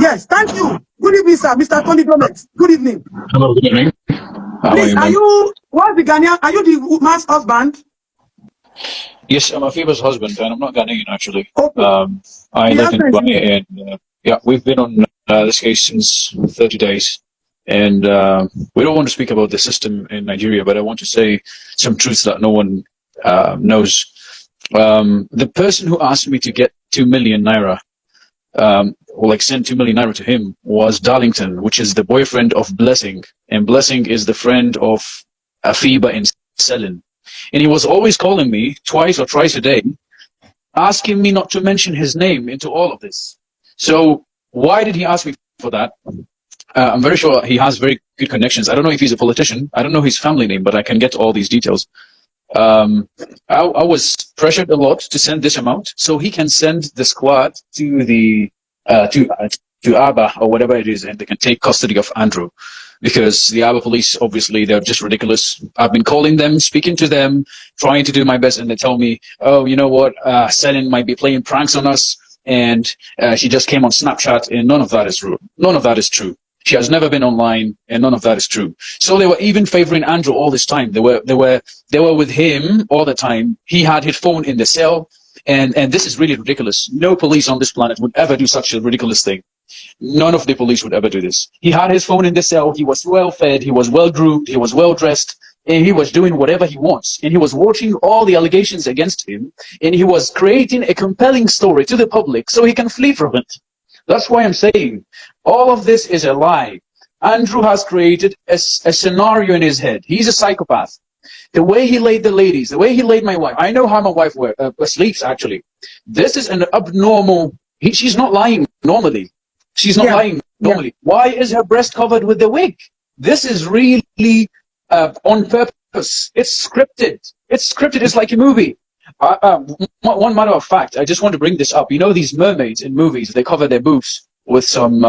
Yes, thank you. Good evening, sir. Mr. Tony Gomez. Good evening. Hello, good evening. Please, are you, what's the Ghanaian? Are you the man's husband? Yes, I'm Afiba's husband, and I'm not Ghanaian, actually. Okay. I live in Dubai, and yeah, we've been on this case since 30 days. And we don't want to speak about the system in Nigeria, but I want to say some truths that no one knows. The person who asked me to get 2 million naira, or like send 2 million naira to him, was Darlington, which is the boyfriend of Blessing. And Blessing is the friend of Afiba and Celine. And he was always calling me twice or thrice a day, asking me not to mention his name into all of this. So why did he ask me for that? I'm very sure he has very good connections. I don't know if he's a politician. I don't know his family name, but I can get all these details. I was pressured a lot to send this amount so he can send the squad to the to Abba or whatever it is, and they can take custody of Andrew, because the Abba police, obviously, they're just ridiculous. I've been calling them, speaking to them, trying to do my best, and they tell me, oh, you know what, Celine might be playing pranks on us, and she just came on Snapchat, and none of that is true. None of that is true. She has never been online, and none of that is true. So they were even favoring Andrew all this time. They were with him all the time. He had his phone in the cell, and this is really ridiculous. No police on this planet would ever do such a ridiculous thing. None of the police would ever do this. He had his phone in the cell. He was well fed. He was well groomed. He was well dressed, and he was doing whatever he wants. And he was watching all the allegations against him, and he was creating a compelling story to the public so he can flee from it. That's why I'm saying all of this is a lie. Andrew has created a scenario in his head. He's a psychopath. The way he laid the ladies, the way he laid my wife. I know how my wife sleeps, actually. This is an abnormal. She's not lying normally. She's not lying normally. Yeah. Why is her breast covered with the wig? This is really on purpose. It's scripted. It's scripted. It's like a movie. One matter of fact, I just want to bring this up. You know, these mermaids in movies, they cover their boobs with some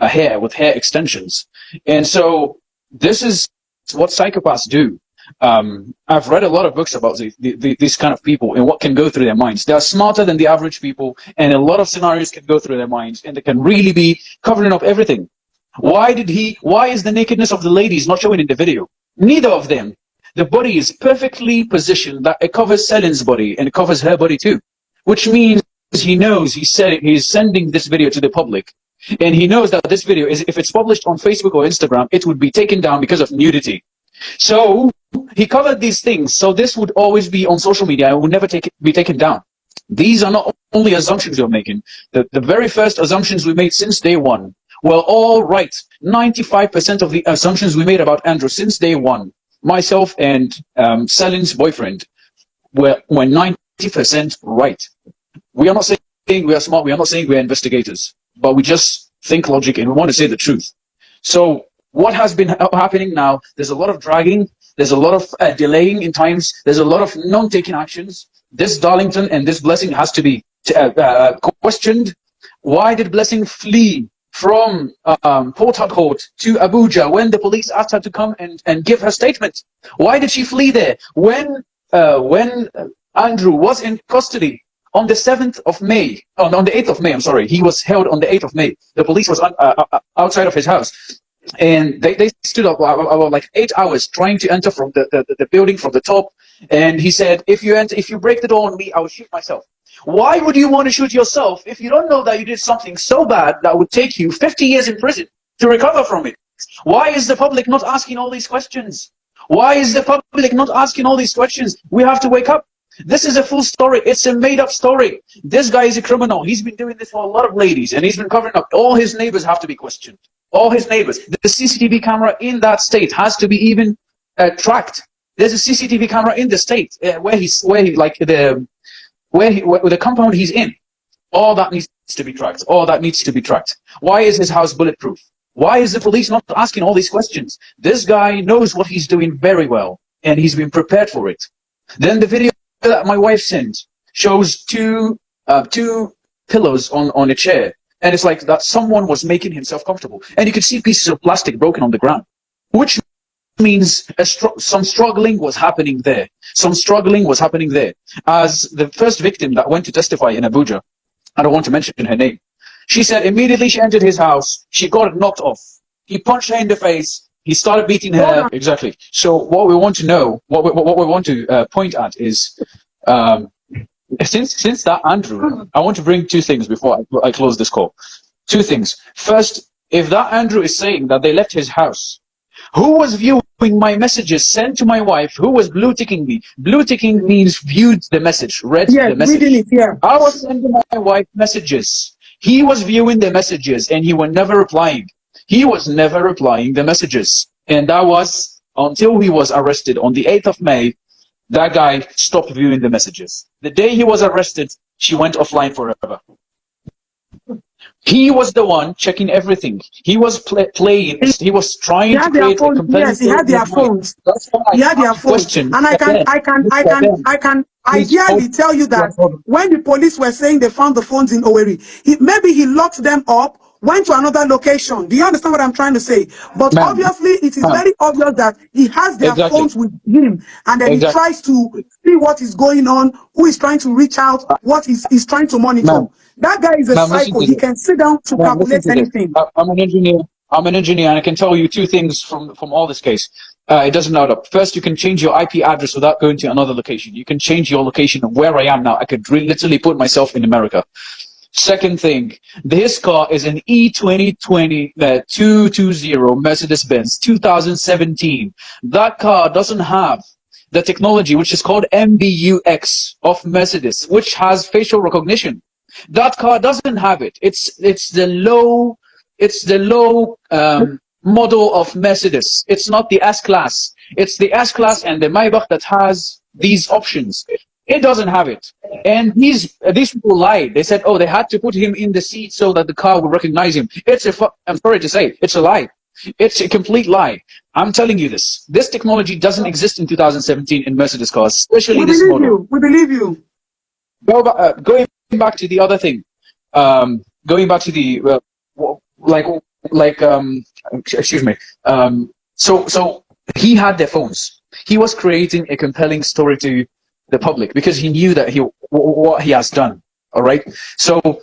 hair extensions. And so this is what psychopaths do. I've read a lot of books about these kind of people and what can go through their minds. They are smarter than the average people, and a lot of scenarios can go through their minds, and they can really be covering up everything. Why is the nakedness of the ladies not showing in the video? Neither of them. The body is perfectly positioned that it covers Celine's body and it covers her body too, which means he knows he's sending this video to the public, and he knows that this video is, if it's published on Facebook or Instagram, it would be taken down because of nudity. So he covered these things, so this would always be on social media and would never be taken down. These are not only assumptions we're making. The very first assumptions we made since day one were all right. 95% of the assumptions we made about Andrew since day one, myself and Celine's boyfriend, were 90% right. We are not saying we are smart. We are not saying we are investigators, but we just think logic and we want to say the truth. So what has been happening now, there's a lot of dragging, there's a lot of delaying in times, there's a lot of non-taking actions. This Darlington and this Blessing has to be questioned. Why did Blessing flee from Port Harcourt to Abuja when the police asked her to come and give her statement? Why did she flee there? When Andrew was in custody on the 7th of May, on the 8th of May, I'm sorry, he was held on the 8th of May. The police was outside of his house. And they stood up about like 8 hours trying to enter from the building from the top. And he said, if you break the door on me, I will shoot myself. Why would you want to shoot yourself if you don't know that you did something so bad that would take you 50 years in prison to recover from it? Why is the public not asking all these questions? Why is the public not asking all these questions? We have to wake up. This is a full story. It's a made-up story. This guy is a criminal. He's been doing this for a lot of ladies, and he's been covering up. All his neighbors have to be questioned. All his neighbors. The CCTV camera in that state has to be even tracked. There's a CCTV camera in the state where the compound he's in. All that needs to be tracked. All that needs to be tracked. Why is his house bulletproof? Why is the police not asking all these questions? This guy knows what he's doing very well, and he's been prepared for it. Then the video that my wife sent shows two pillows on a chair, and it's like that someone was making himself comfortable, and you could see pieces of plastic broken on the ground, which means some struggling was happening there. Some struggling was happening there. As the first victim that went to testify in Abuja, I don't want to mention her name, She said immediately she entered his house, she got it knocked off. He punched her in the face. He started beating her. Exactly. So what we want to know, what we want to point at is, since that Andrew, I want to bring two things before I close this call. Two things. First, if that Andrew is saying that they left his house, who was viewing my messages sent to my wife? Who was blue ticking me? Blue ticking means viewed the message, read the message. Reading it, yeah. I was sending my wife messages. He was viewing the messages and he was never replying. He was never replying the messages. And that was until he was arrested on the 8th of May. That guy stopped viewing the messages. The day he was arrested, she went offline forever. He was the one checking everything. He was playing. He was trying to create a compelling. Yes, he had their phones. He had their phones. And I can ideally tell you that when the police were saying they found the phones in Owerri, maybe he locked them up, went to another location. Do you understand what I'm trying to say? But obviously, it is very obvious that he has their phones with him, and then he tries to see what is going on, who is trying to reach out, what he's trying to monitor. That guy is a psycho. He can sit down to calculate anything. I'm an engineer. And I can tell you two things from all this case. It doesn't add up. First, you can change your IP address without going to another location. You can change your location of where I am now. I could literally put myself in America. Second thing, this car is an E2020 220 Mercedes-Benz 2017. That car doesn't have the technology which is called MBUX of Mercedes, which has facial recognition. That car doesn't have it. It's the low model of Mercedes. It's not the S-Class. It's the S-Class and the Maybach that has these options. It doesn't have it. And these people lied. They said, oh, they had to put him in the seat so that the car would recognize him. I'm sorry to say, it's a lie. It's a complete lie. I'm telling you this. This technology doesn't exist in 2017 in Mercedes cars, especially this model. We believe you. Going back to the other thing. Going back to the excuse me. So he had their phones. He was creating a compelling story to the public because he knew that what he has done. All right. So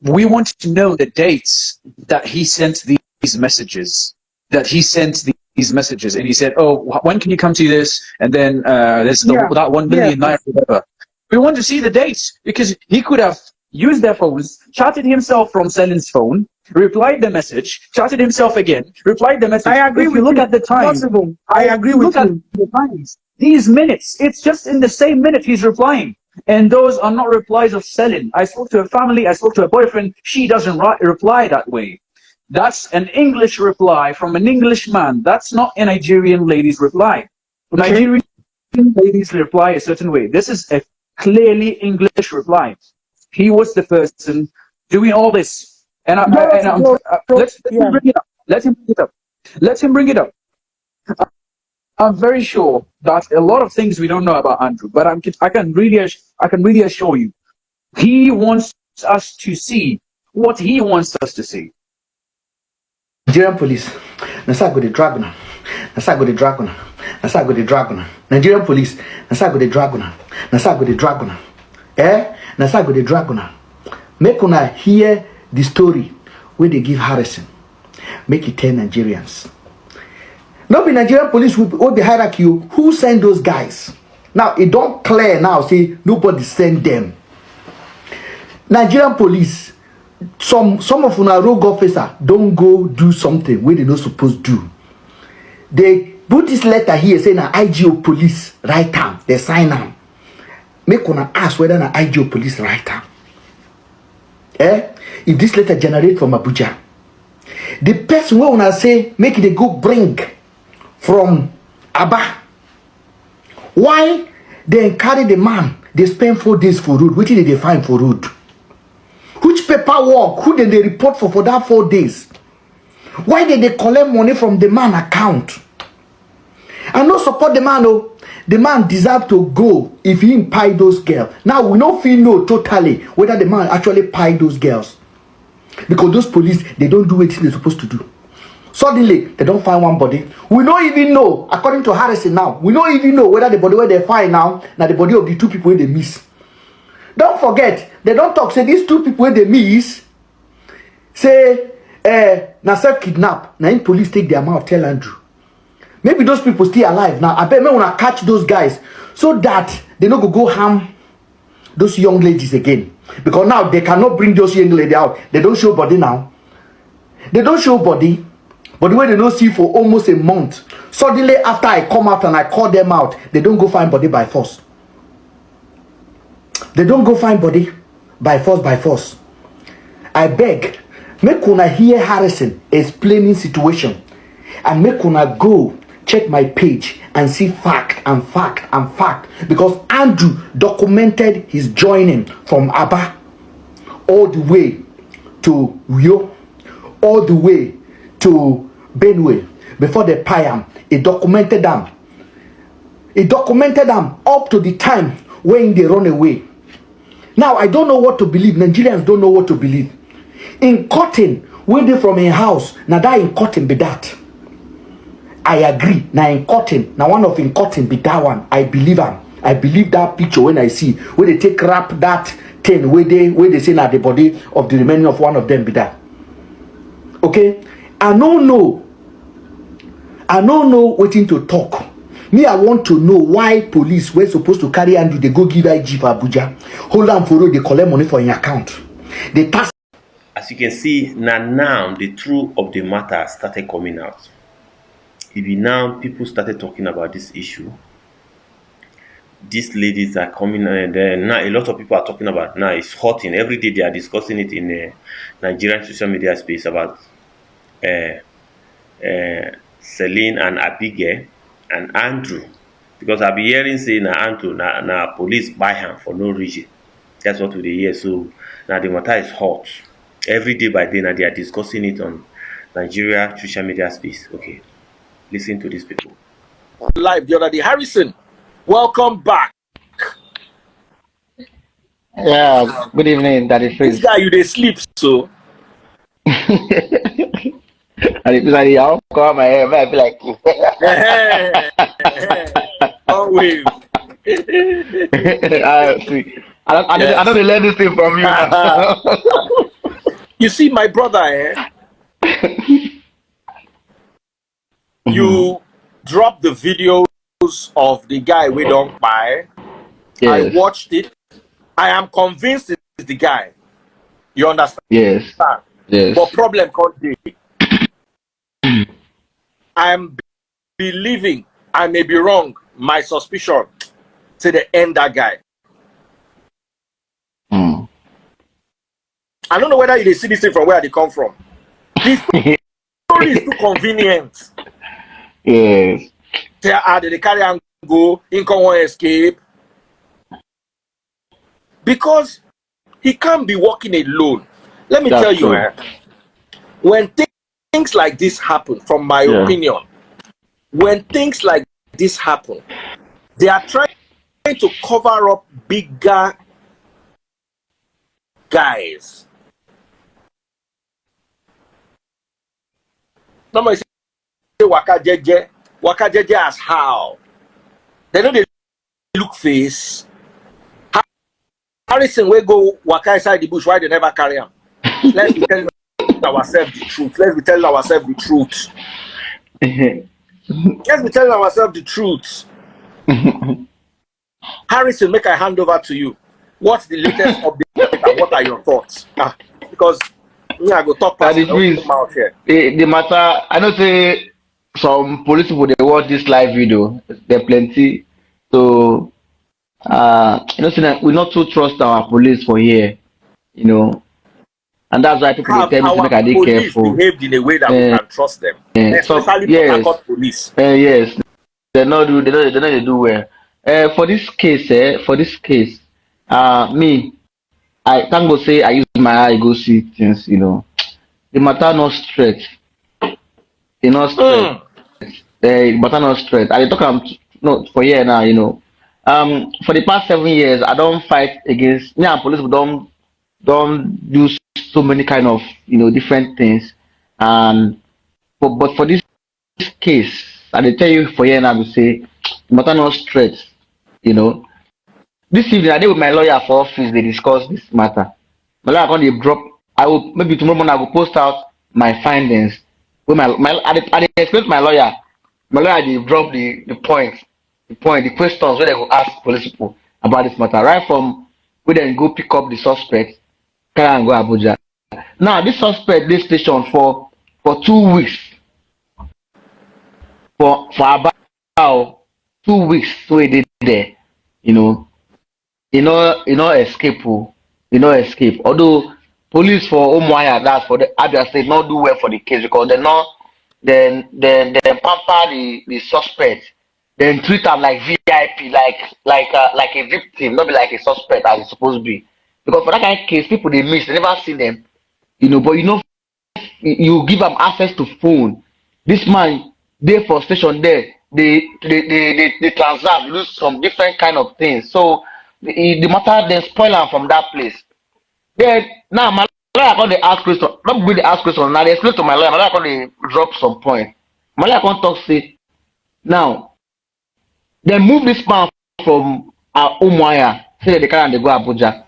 we want to know the dates that he sent these messages. And he said, "Oh, when can you come to this?" And then there's that 1 million naira. Whatever. We want to see the dates because he could have used their phones, chatted himself from Celine's phone, replied the message, chatted himself again, replied the message. I agree with you. Look at the time. Possible. I agree with you. Look at the times. These minutes, it's just in the same minute he's replying. And those are not replies of Celine. I spoke to her family, I spoke to her boyfriend. She doesn't reply that way. That's an English reply from an English man. That's not a Nigerian lady's reply. Okay. Nigerian ladies reply a certain way. This is a clearly English reply. He was the person doing all this. And let's bring it up. Let him bring it up. I'm very sure that a lot of things we don't know about Andrew, but I can really assure you, he wants us to see what he wants us to see. Nigerian police, nasa go the dragon, nasa go the dragon, nasa go the dragon. Nigerian police, nasa go the dragon, nasa go the dragon. Nasa go the dragon. Make una hear the story where they give Harrison. Make it 10 Nigerians. Not be Nigerian police with the hierarchy. Who send those guys? Now it don't clear now. Say nobody send them. Nigerian police. Some of una rogue officer don't go do something where they not supposed to do. They put this letter here saying na IGO police write down. They sign am. Make una ask whether na IGO police write down. If this letter generate from Abuja, the person who una say make they go bring from Aba. Why they carry the man? They spend 4 days for road. Which did they find for road? Which paperwork? Who did they report for that 4 days? Why did they collect money from the man account? And not support the man. Oh, the man deserve to go if he pay those girls. Now we don't feel know totally whether the man actually pay those girls, because those police they don't do what they're supposed to do. Suddenly they don't find one body. We don't even know, according to Harrison now, we don't even know whether the body where they find now the body of the 2 people they miss. Don't forget, they don't talk say these 2 people they miss. say na self kidnap, na in police take their mouth tell Andrew. Maybe those people still alive now. I bet me wanna catch those guys so that they no go harm those young ladies again. Because now they cannot bring those young ladies out. They don't show body now. They don't show body. But the way they don't see for almost a month. Suddenly after I come out and I call them out, they don't go find body by force. They don't go find body by force. I beg, make una hear Harrison explaining situation. And make una go check my page and see fact. Because Andrew documented his joining from Aba all the way to Rio, all the way to Benue before they pay him. He documented them. He documented them up to the time when they run away. Now I don't know what to believe. Nigerians don't know what to believe. In cotton, when they from a house, now that in cotton be that. I agree. Now in cotton, now one of in cotton be that one. I believe him. I believe that picture when I see where they take wrap that thing where they say that the body of the remaining of one of them be that. Okay? I don't know waiting to talk. Me, I want to know why police were supposed to carry Andrew. They go give IG for Abuja. Hold on for road, they collect money for your account. They tax. As you can see, now the truth of the matter started coming out. Even now, people started talking about this issue. These ladies are coming, and now a lot of people are talking about. Now it's hotting every day. They are discussing it in the Nigerian social media space about Celine and Abigail and Andrew, because I'll be hearing saying Andrew now police buy him for no reason. That's what we hear. So now the matter is hot. Every day by day now they are discussing it on Nigeria social media space. Okay, listen to these people. Live the other day, Harrison, welcome back. Yeah, good evening, Daddy Freeze. This guy, you they sleep so. And it's like, I'll call my hair, I be like, always. See, I don't learn this thing from you. You see, my brother, you dropped the videos of the guy we don't buy. Yes. I watched it. I am convinced it's the guy. You understand? Yes. Yes. But problem can't be. I'm believing, I may be wrong, my suspicion, to the end that guy. I don't know whether you see this thing from where they come from. This story is too convenient. Yes. They carry and go, in come one escape. Because he can't be walking alone. Let me tell you, when things like this happen, from my opinion, when things like this happen, they are trying to cover up bigger guys. Normally say waka jeje as how? They know they look face. Harrison will go waka inside the bush. Why they never carry him? Let's be telling ourselves the truth. Let's be telling ourselves the truth. Let's be telling ourselves the truth. Harrison, make I hand over to you. What's the latest update and what are your thoughts? Because I go talk past out here. The matter, I know say some police people they watch this live video. There are plenty. So we not too trust our police for here, and that's why people tell me to make a police careful. Behaved in a way that we can trust them, especially Port police. Yes, they do well. For this case, me, I can't go say I use my eye go see things. The matter not straight. It not straight. The matter not straight. I talk for here now. For the past 7 years, I don't fight against me and police. Don't do so many kind of different things. And but for this case, I tell you for here now to say the matter not straight. This evening I did with my lawyer for office. They discuss this matter. My lawyer they drop I will maybe tomorrow morning I will post out my findings. With I explain to my lawyer. My lawyer they drop the questions where they go ask police people about this matter. Right from where they go pick up the suspect, carry and go Abuja. Now this suspect this station for 2 weeks for about 2 weeks so he did there, you know. Escape escape. Although police for Umuahia, that's for the Abia State, not do well for the case because they not then pamper the suspect, then treat them like VIP, like a victim, not be like a suspect as it's supposed to be. Because for that kind of case, people they miss, they never see them, but you give them access to phone. This man they for station there, they transact, do some different kind of things. So the matter then spoil am from that place. Then now my lawyer come dey ask question, not be dey ask question. Now they explain to my lawyer come dey drop some point. My lawyer come talk say now they move this man from Umuahia say that they carry am dey go Abuja.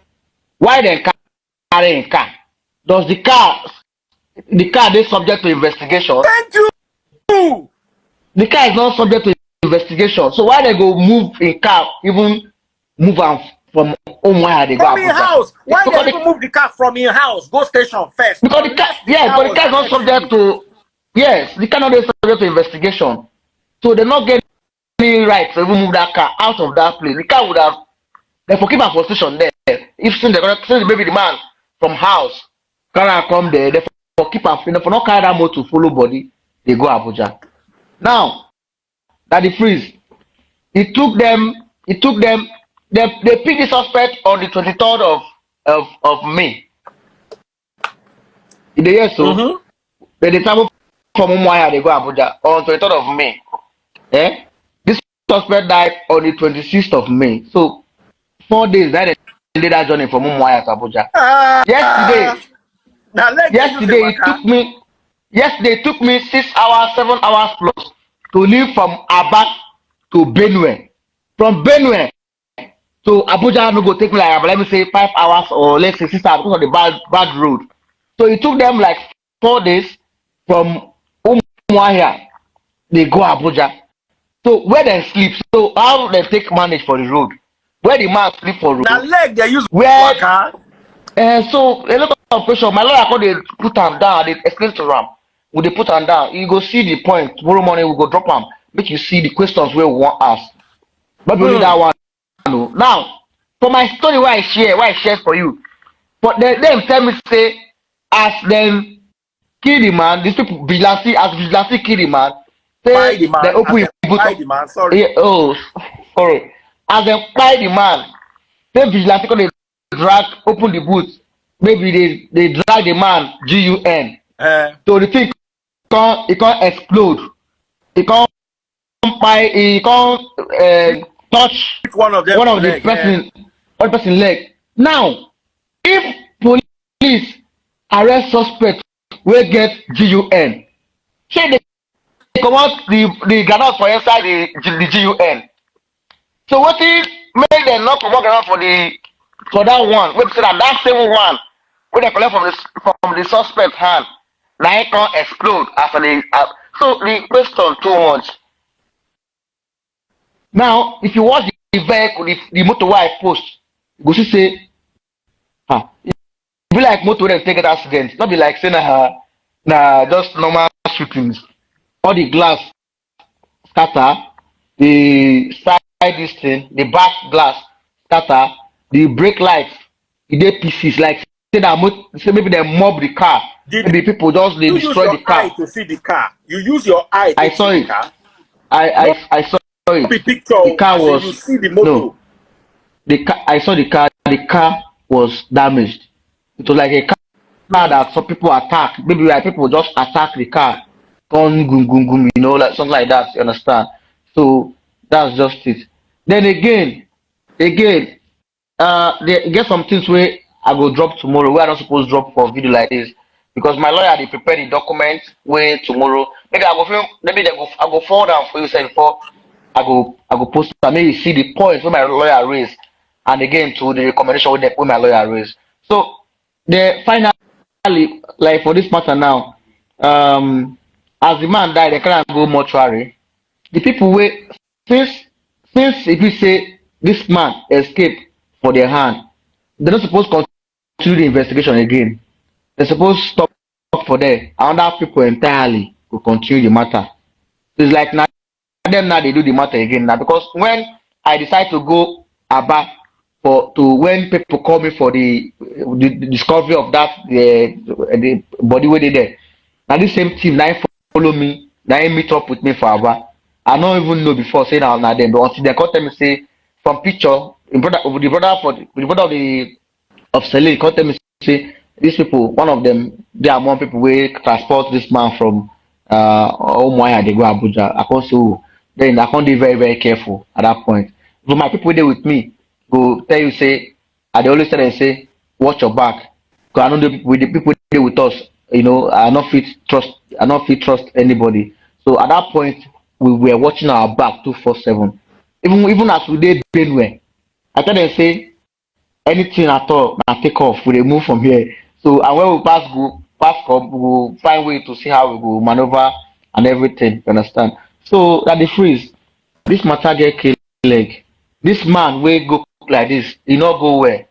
Why dem carry him car? Does the car dey subject to investigation? Thank you. The car is not subject to investigation. So why they go move in car, even move am from Umuahia they go From your Abuja? house. Why they even move the car from your house? Go station first. Because the car, but the car is not subject to, yes, the car not subject to investigation. So they not get any right to even move that car out of that place. The car would have, they for keep am for station there. If since maybe the man from house come there, they for keep am, for not carry that motor to follow body, they go Abuja. Now that the freeze, it took them. They picked the suspect on the 23rd of May. In the year so, they travel from Umuahia, they go Abuja on 23rd of May. This suspect died on the 26th of May. So 4 days that they did that journey from Umuahia to Abuja. Yesterday it took me 6 hours, 7 hours plus to leave from Aba to Benue. From Benue to Abuja no go take me like let me say 5 hours or let's say 6 hours because of the bad road. So it took them like 4 days from Umuahia. They go Abuja. So where they sleep, so how they take manage for the road? Where the man sleep for road? Now leg they use where so a lot of pressure. My lawyer called they put them down, they explain to them. When they put them down, you go see the point. Tomorrow morning we go drop them. Make you see the questions where we want ask. But only that one. No. Now, for my story why I share for you. But them tell me say as them kill the man, these people vigilante kill the man. Say the man, they open the man, sorry. Yeah, sorry. As they buy the man, say vigilante they drag open the boot. Maybe they drag the man GUN. So the thing it can't explode. It can't touch one of the person leg. Now, if police arrest suspect wey get GUN, say they comot the granite for inside the GUN. So wetin make dem not comot granite for that one? Wey be say that same one wey dem collect from the suspect hand, na it can explode after so the question too much. Now, if you watch the vehicle, the motor wey I post, you go see say, it be like motor wey take accident. Not be like say na just normal shootings. All the glass scatter, the side this thing, the back glass scatter, the brake light, e dey pieces. Like say maybe they mob the car. Maybe people just they destroy the car. You use your eye to see the car. You use your eye to see the car. I saw it. The car was you see the motor. No. I saw the car. The car was damaged. It was like a car that some people attack. Maybe like people just attack the car, gum, like something like that. You understand? So that's just it. Then again, they get some things where I go drop tomorrow. Where I don't suppose drop for a video like this because my lawyer they prepare the document where tomorrow. Maybe I go forward them for you say before. I go post it. Maybe you see the points where my lawyer raised, and again to the recommendation where my lawyer raised. So the finally like for this matter now, as the man died, they can't go mortuary. The people wait since if you say this man escaped for their hand, they're not supposed to continue the investigation again. They're supposed to stop for there. Other people entirely will continue the matter. So it's like now them now they do the matter again now because when I decide to go Aba when people call me for the discovery of that the body where they there. Now this same team now follow me, now meet up with me for Aba. I don't even know before saying now them, but until they come tell me say from picture the brother of Celine come tell me say these people, one of them, they are more people who transport this man from Umuahia, they go Abuja. I can't say then I can't be very, very careful at that point. But my people there with me go tell you say, they always tell them say, watch your back. Because I know the people there with us, I not fit trust anybody. So at that point, we were watching our back 247. Even as we did Benue, I tell them say, anything at all, now take off. We move from here. So and when we pass come, we will find way to see how we go maneuver and everything. You understand? So that the freeze, this matter get kill leg. This man will go like this, he not go where.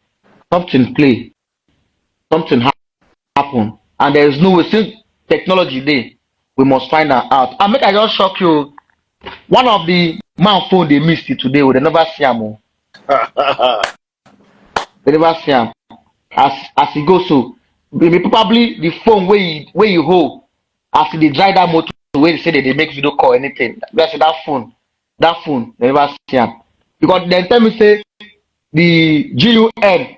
Something play, something happen, and there is no way. Since technology there, we must find out. And make I just shock you. One of the man phone they missed it today. They never see him. They never see him. As he goes so, probably the phone where you hold after they drive that motor where they say that they make video call anything. That's that phone they never see him because they tell me say the GUN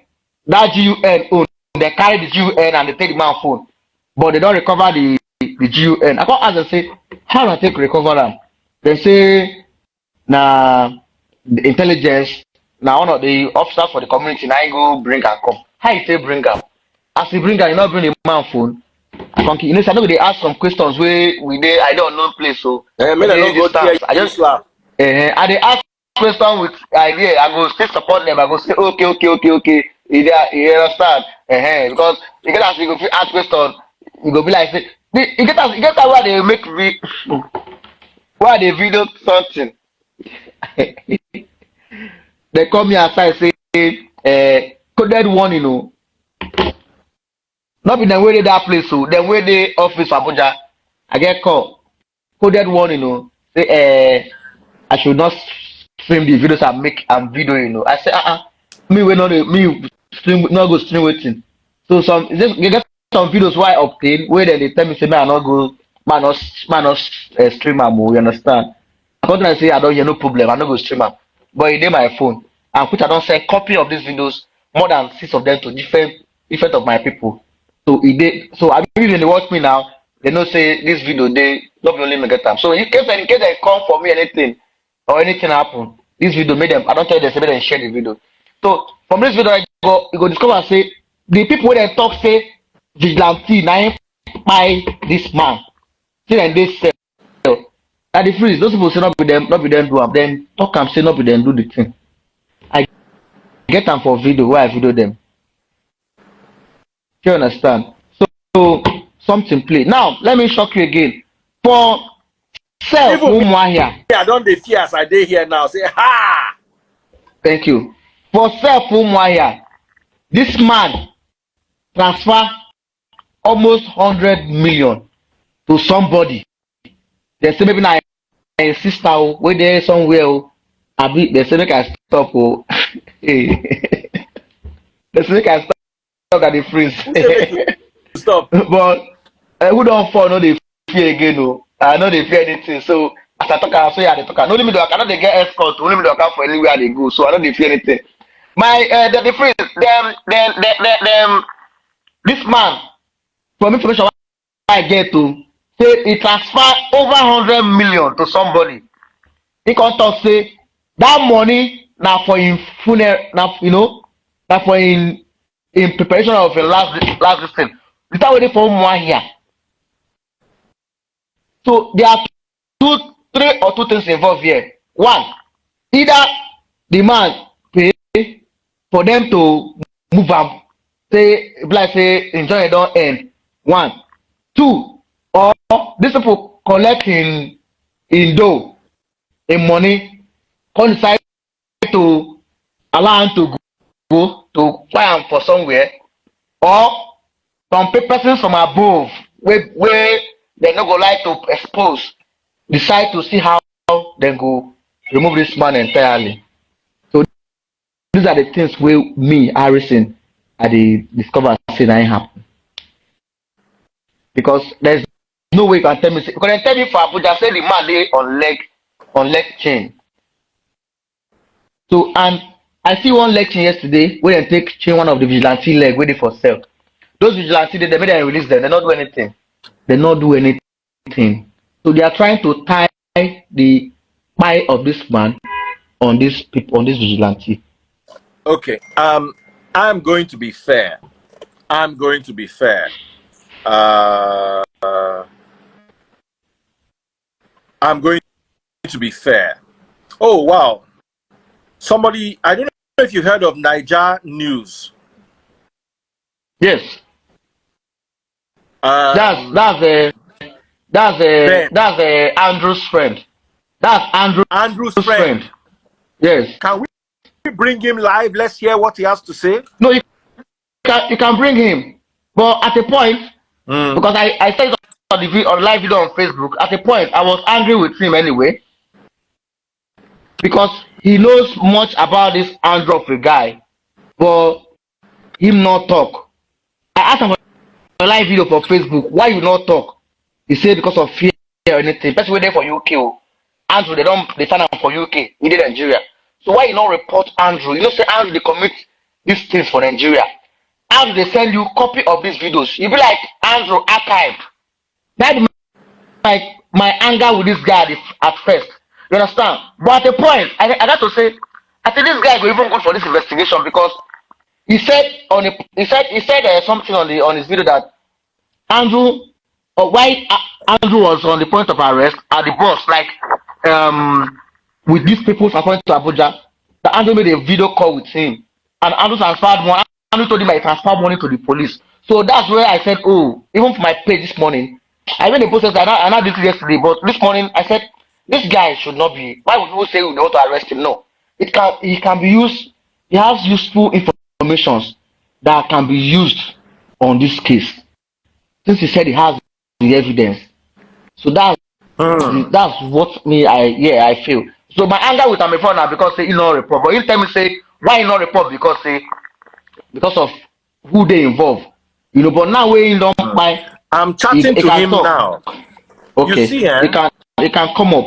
own they carry the GUN and they take the man phone, but they don't recover the GUN. I can't ask them say how do I take recover them? They say na the intelligence. Now one of the officers for the community now go bring and come. How you say bring am? As you bring am, you not bring the man phone. I know they ask some questions where I don't know place so. I just laugh. And they ask questions with idea. I go still support them. I go say okay. You understand? Because you get as you go ask questions, you go be like say you get that why they make why they video something. They come here aside say coded one, not be them way that place, so them way the office Abuja. I get call coded one, say I should not stream the videos and video, I say me we not me stream not go stream waiting. So you get some videos why I obtain where they tell me say man not go man not stream am, you understand? I say I don't hear no problem, I not go stream am. But it did my phone and which I don't send copy of these videos, more than 6 of them to different of my people. So it did. So I believe when they watch me now, they know say this video they not only me get them. So in case they come for me anything or anything happen, this video made them. I don't tell them say they share the video. So from this video you go discover say the people when they talk say vigilante now by this man. See then they say at the freeze, those people say not be them do them. Then talk and say not be them do the thing. I get them for video where I video them. You understand? So something play. Now let me shock you again. For self here. I don't fear as I did here now. Say ha. Thank you. For self here, this man transfer almost 100 million to somebody. They say maybe now a sister where there somewhere. They say make I stop. They say make I stop at the freeze. Stop. But who don't fall no they fear again, no. I know they fear anything. So as I talk, I say they talk. No limit I cannot they get escort, no limit I for anywhere they go. So I know they fear anything. My the freeze, them this man, from information I get to say he transfer over 100 million to somebody. He can talk say that money now for in funeral now now for in preparation of a last thing. Without waiting for one here. So there are two things involved here. One, either the man pay for them to move up, say like say enjoy don't end. One. Two, or these people collect in dough, in money, come decide to allow him to go to fly him for somewhere, or some persons from above where they no go like to expose decide to see how they go remove this man entirely. So these are the things where me Harrison I dey discover say that ain't happen, because there's no way you can tell me say, because they tell me for Abuja say the man dey on leg chain. So and I see one leg chain yesterday where they take chain one of the vigilante leg waiting for sale. Those vigilante they make them release them, they not do anything. They not do anything. So they are trying to tie the pie of this man on this people, on this vigilante. Okay. I'm going to be fair. I'm going to be fair. I'm going to be fair. Oh wow. Somebody, I don't know if you heard of Niger News. Yes. That's Andrew's friend. That's Andrew's friend. Yes. Can we bring him live? Let's hear what he has to say. No, you can bring him, but at a point, because I said on live video on Facebook. At a point, I was angry with him anyway, because he knows much about this Andrew of a guy, but him not talk. I asked him on a live video for Facebook, why you not talk? He said because of fear or anything. Person waiting for UK. Andrew, they sign up for UK, in Nigeria. So why you not report Andrew? You know, say Andrew they commit these things for Nigeria. Andrew they send you copy of these videos. You be like Andrew archived. That's my anger with this guy at first. You understand? But at a point, I got to say, I think this guy go even good for this investigation, because he said something on his video that Andrew, or why Andrew was on the point of arrest at the bus, like with these people from to Abuja. That Andrew made a video call with him, and Andrew transferred money. Andrew told him I transferred money to the police. So that's where I said, oh, even for my page this morning, I made a post. I not did it yesterday, but this morning I said this guy should not be. Why would people say we want to arrest him? No, he can be used. He has useful information that can be used on this case, since he said he has the evidence. So that's what I feel. So my anger with him before now, because he not report, but he tell me say why he not report, because of who they involve, you know. But now we don't buy. I'm chatting to him talk. now. Okay, you see, he can come up.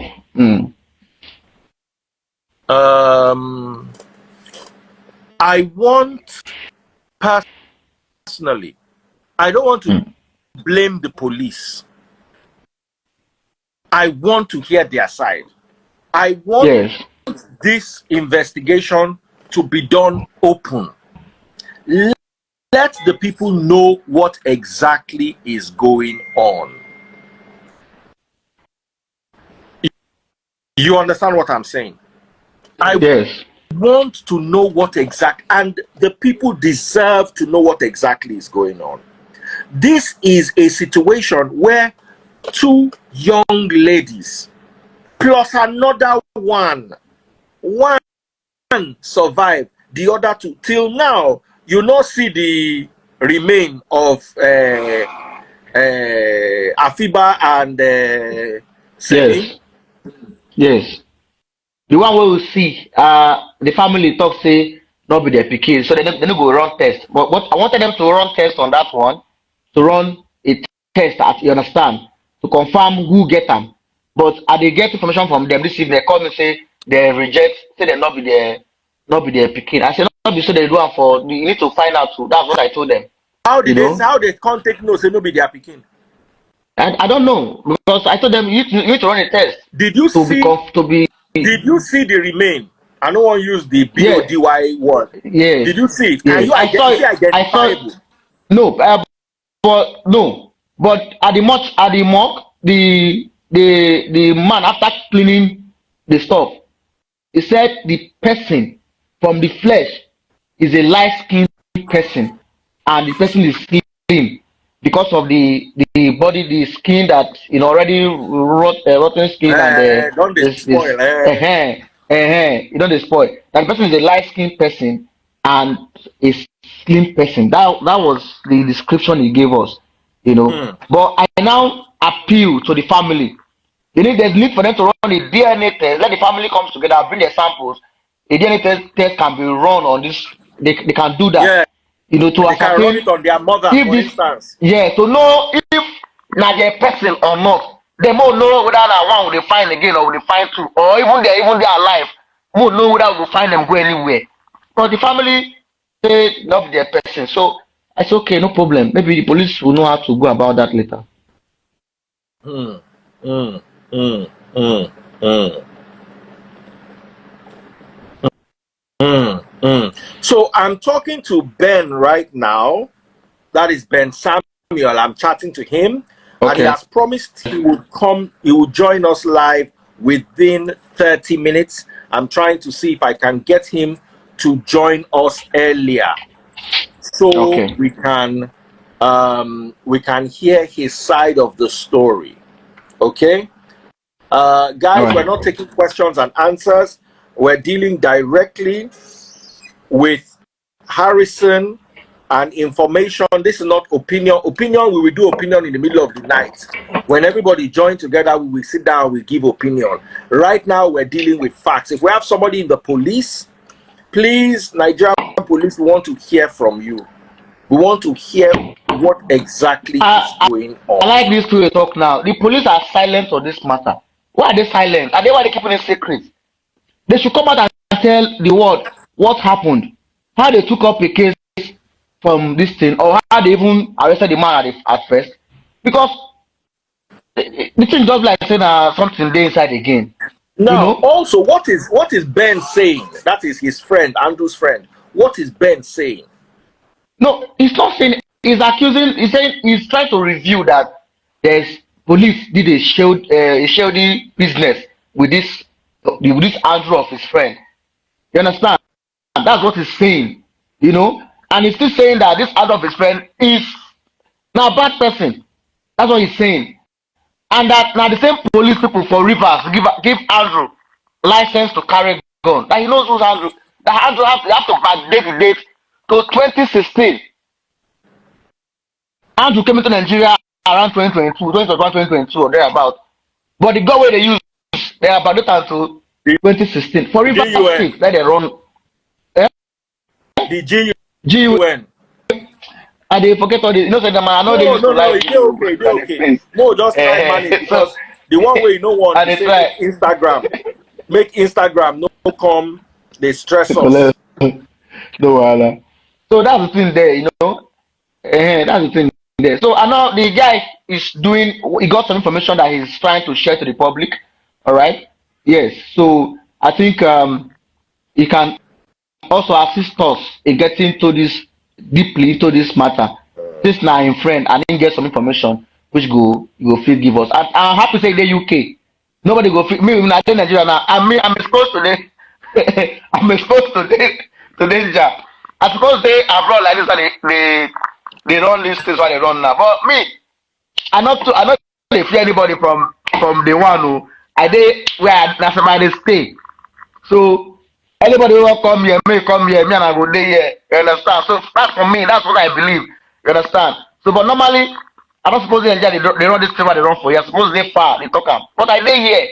I want personally, I don't want to blame the police. I want to hear their side. I want this investigation to be done open. Let the people know what exactly is going on. You understand what I'm saying? I want to know what and the people deserve to know what exactly is going on. This is a situation where two young ladies plus another one survived, the other two till now. You not see the remain of Afiba and Celine. Yes. The one where we see the family talk say not be their pikin, so they no go run test. But what I wanted them to run test on that one, to run a test, you understand, to confirm who get them. But they get information from them this evening. They call me say they reject, say they not be their pikin. I said not be so they do it for. You need to find out too. That's what I told them. How did how they can't take no say no be their pikin? I don't know, because I told them you need to run a test. Did you Did you see the remain? I don't want to use the BODY word. Yes. Did you see it? Can you identifiable? No, But at the mock, the man, after cleaning the stuff, he said the person from the flesh is a light-skinned person, and the person is slim. because of the body, the skin that already rotten skin and Don't they spoil? you don't spoil. That person is a light skinned person and a slim person. That was the description he gave us, But I now appeal to the family. There's need for them to run a DNA test. Let the family comes together, bring their samples. A DNA test can be run on this. They can do that. Yeah. To They can run it on their mother, for instance. Yeah, to know if na their person or not. They won't know whether that one will they find again or will they find two, or even they're alive. Won't know whether we'll find them go anywhere. But the family say not their person. So I said, okay, no problem. Maybe the police will know how to go about that later. So I'm talking to Ben right now. That is Ben Samuel. I'm chatting to him. Okay. And he has promised he would join us live within 30 minutes. I'm trying to see if I can get him to join us earlier, so we can hear his side of the story. Okay, guys, right. We're not taking questions and answers. We're dealing directly with Harrison and information. This is not opinion. Opinion, we will do opinion in the middle of the night. When everybody join together, we will sit down, we give opinion. Right now, we're dealing with facts. If we have somebody in the police, please, Nigerian police, we want to hear from you. We want to hear what exactly is going on. I like this to talk now. The police are silent on this matter. Why are they silent? Are they keeping it secret? They should come out and tell the world what happened, how they took up a case from this thing, or how they even arrested the man at first. Because the thing just like saying something there inside again. Now, also, what is Ben saying? That is his friend, Andrew's friend. What is Ben saying? No, he's not saying. He's accusing. He's saying he's trying to review that there's police did a shady business with this Andrew of his friend. You understand? And that's what he's saying. And he's still saying that this Andrew of his friend is now a bad person. That's what he's saying. And that now the same police people for Rivers give Andrew license to carry gun. That he knows who's Andrew. That Andrew have to backdate the date to 2016. Andrew came into Nigeria around 2022 or thereabout. But the gun where they use, they are about to 2016. For Rivers State, that they run. The GUN. And they forget all this. Say the man, I know okay. No, just try money because the one way want to say Instagram. Make Instagram no come, they stress us. No, so that's the thing there, that's the thing there. So I know the guy is he got some information that he's trying to share to the public. All right. Yes. So I think he can also assist us in getting deeply into this matter. This now in friend and then get some information which go give us. And I'm happy to say the UK. Nobody go me when I say Nigeria now. I'm exposed to this. I'm exposed to this job. I suppose they abroad like this and they run these things while they run now. But me, I not fear anybody from the one who I did where that's why they stay. So anybody who will come here, me and I go there here. You understand? So that's for me, that's what I believe. You understand? So but normally I don't suppose they run this thing where they run for here. I suppose they far, they talk up. But I dey here.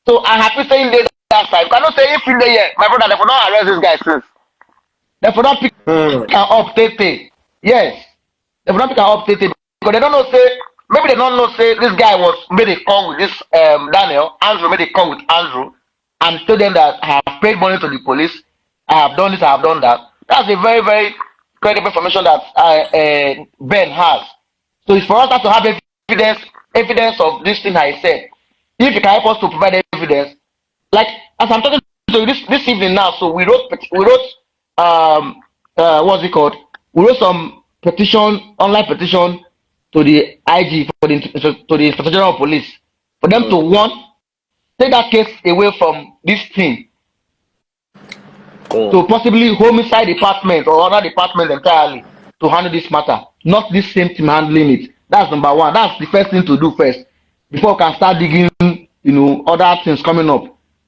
So I happy saying this that side. I cannot say if you dey here, my brother, they will not arrest this guy since. They will not pick an up Tete. Yes. They will not pick an up Tete because they don't know say maybe they don't know say this guy made a call with this Daniel. Andrew made a call with Andrew and told them that I have paid money to the police. I have done this, I have done that. That's a very, very credible information that Ben has. So it's for us to have evidence of this thing I said. If you can help us to provide evidence, like as I'm talking to you this evening now, so we wrote what's it called? We wrote some online petition to the IG to the Inspector General of Police for them to take that case away from this thing. To possibly homicide department or other department entirely to handle this matter, not this same team handling it. That's number one. That's the first thing to do first before we can start digging, other things coming up.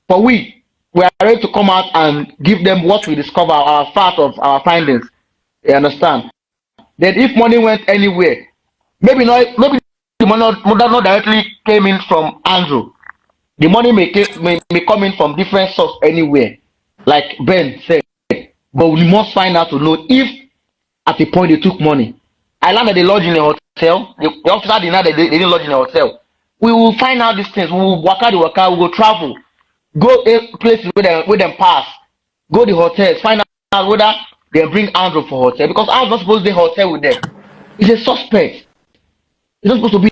For we are ready to come out and give them what we discover, our fact of our findings. You understand? Then if money went anywhere, maybe the money not directly came in from Andrew. The money may come in from different source anywhere, like Ben said. But we must find out to know if at a point they took money. I learned that they lodge in a hotel. The officer denied that they didn't lodge in a hotel. We will find out these things. We will work out, we will travel, go places where them pass, go to hotels, find out whether they bring Andrew for hotel, because Andrew's not supposed to be hotel with them. He's a suspect. He's not supposed to be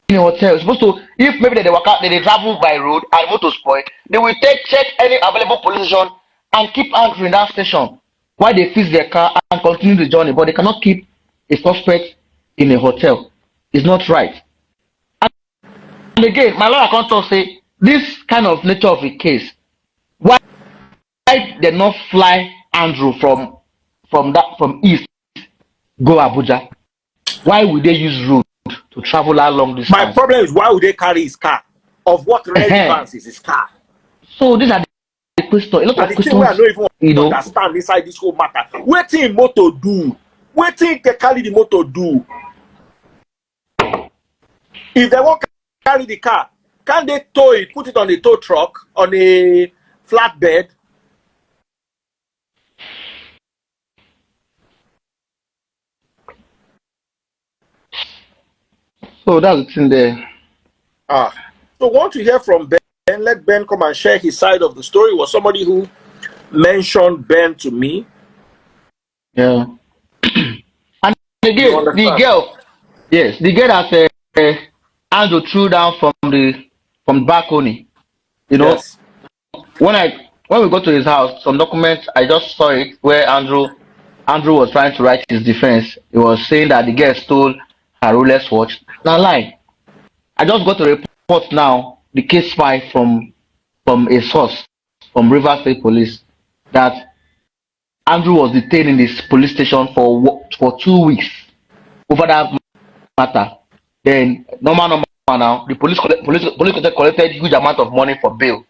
in a hotel. It's supposed to, if maybe they work out, they travel by road and motor spoil, they will check any available police station and keep Andrew in that station while they fix their car and continue the journey. But they cannot keep a suspect in a hotel. It's not right. And again, my lawyer can't talk say this kind of nature of a case. Why they not fly Andrew from east go Abuja? Why would they use road to travel that long distance? My problem is, why would they carry his car? Of what relevance is his car? So these are the questions. A lot of questions. I don't even understand inside this whole matter. What thing motor do? What thing they carry the motor do? If they won't carry the car, can they tow it, put it on a tow truck, on a flatbed? So that's the thing there. So want to hear from Ben. Let Ben come and share his side of the story. Was somebody who mentioned Ben to me. Yeah. And again, the girl that Andrew threw down from the balcony. Yes. When we go to his house, some documents I just saw it where Andrew was trying to write his defense. He was saying that the girl stole her Rolex watch. Now lie. I just got a report now, the case file from a source from River State Police, that Andrew was detained in this police station for 2 weeks over that matter. Then normal now, the police collected huge amount of money for bail.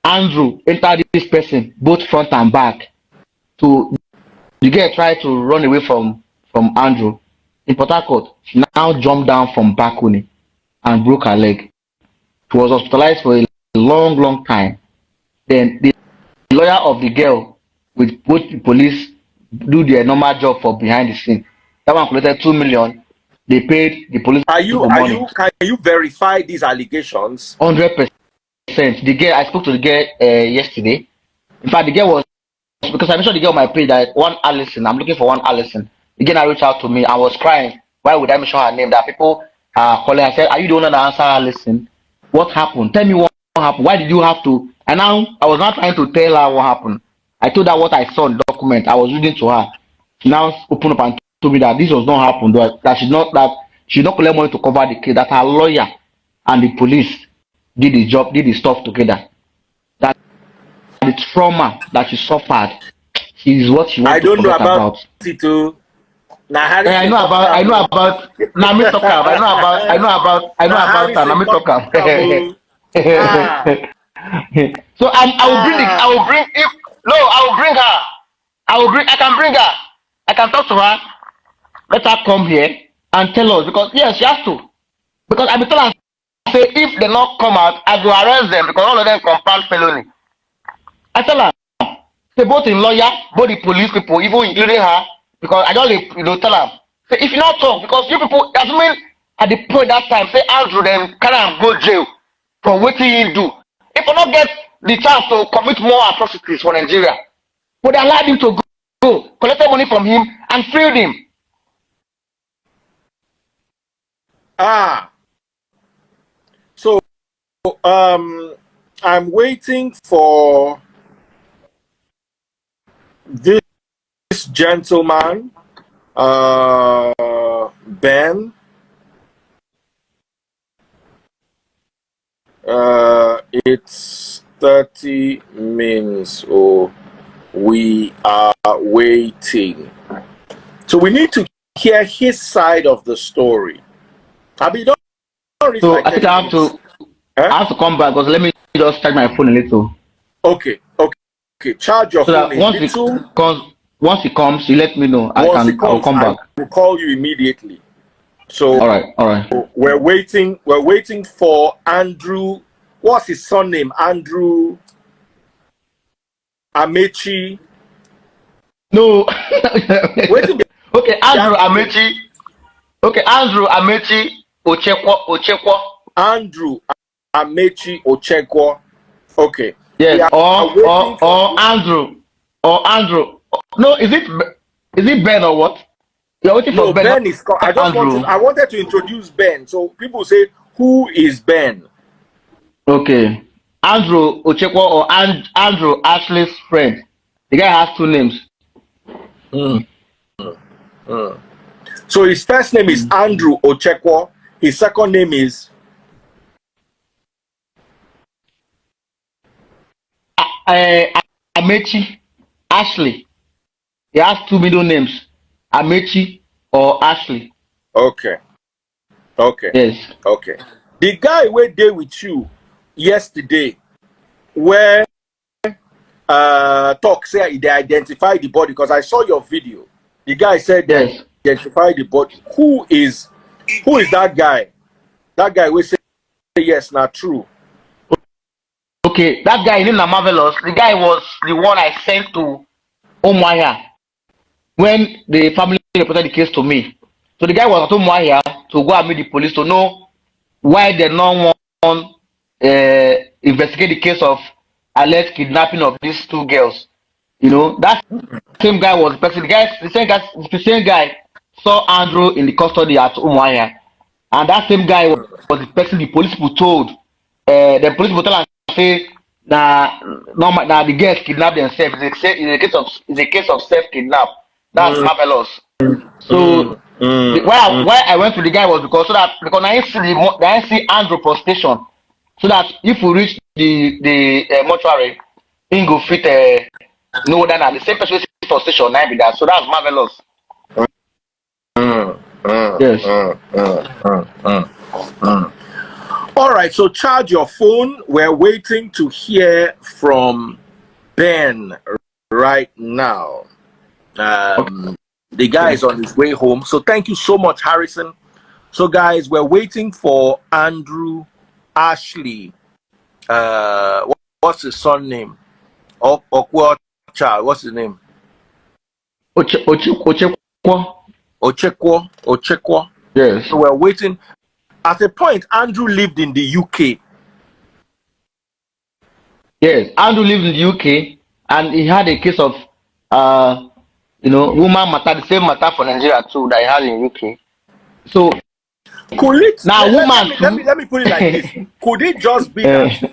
Andrew entered this person both front and back. So the girl tried to run away from Andrew. In Port Harcourt, she now jumped down from balcony and broke her leg. She was hospitalized for a long time. Then the lawyer of the girl with both the police do their normal job for behind the scene. That one collected 2 million. They paid the police. Can you verify these allegations? 100%. The girl, I spoke to the girl yesterday. In fact, the girl was, because I mentioned the girl on my page that one Allison. I'm looking for one Allison. The girl reached out to me. I was crying. Why would I mention her name? That people are calling. I said, "Are you the one that answer Allison? What happened? Tell me what happened. Why did you have to?" And now I was not trying to tell her what happened. I told her what I saw in the document. I was reading to her. She now opened up and told me that this was not happened. That she not collect money to cover the case. That her lawyer and the police did the stuff together. That the trauma that she suffered is what she wants to forget about. It too. I know about. Now me talk about. I know about. Now me talk about. So I can bring her. I can talk to her. Let her come here and tell us, because yes, she has to. Because I be telling her, say if they not come out, I will arrest them because all of them compound felony. I tell her, say both in lawyer, both the police people, even including her. Because I don't tell them. Say if you not talk, because you people, that's mean at the point that time, say Andrew then carry and go jail for what he do. If you not get the chance to commit more atrocities for Nigeria, but they allowed him to go, collected money from him and freed him. So I'm waiting for this gentleman, Ben. It's 30 minutes. Oh, we are waiting. So we need to hear his side of the story. Abi, don't reach So like I think 30 I have minutes. to I have to come back because let me just charge my phone a little. Okay. Charge your So phone that a little. once it comes, you let me know. Once it I will comes, come I back. will call you immediately. So All right. we're waiting for Andrew. What's his surname? Andrew Amechi. No. Waiting. Okay, Andrew Amechi. Okay, Andrew Amechi Ochekwo. Andrew Amechi Ochekwo. Okay. We Yes, are waiting for or Andrew. Or Andrew. No, is it Ben or what? You're waiting for no Ben, Ben is not Andrew. I wanted to introduce Ben. So people say, who is Ben? Okay. Andrew Ochekwo or Andrew Ashley's friend. The guy has two names. So his first name is Andrew Ochekwo. His second name is Amechi Ashley. He has two middle names. Amechi or Ashley. okay. Yes. Okay. The guy were there with you yesterday, where talk say they identify the body, because I saw your video. The guy said they Yes. identify the body. Who is that guy? That guy will say yes, not true. Okay, that guy named Marvelous. The guy was the one I sent to Umuahia when the family reported the case to me. So the guy was at Umuahia to go and meet the police to know why they don't want investigate the case of alleged kidnapping of these two girls. You know, that same guy was the person. The same guy saw Andrew in the custody at Umuahia, and that same guy was the person the police people told. The police people tell am say na the girls kidnap themselves. It's a case of self kidnap. That's marvelous. So why I went to the guy was because I see Andrew frustration, so that if we reach the mortuary, he go fit know that the same person see frustration now be that. So that's marvelous. Yes. All right, so charge your phone. We're waiting to hear from Ben right now. The guy is on his way home. So thank you so much, Harrison. So guys, we're waiting for Andrew Ashley. What's his son name? Okwo child. What's his name? Ochekwo. Yes. So we're waiting. At a point, Andrew lived in the UK. Yes, Andrew lived in the UK, and he had a case of woman matter, the same matter for Nigeria too that he had in UK. So could it now let me put it like this. Could it just be that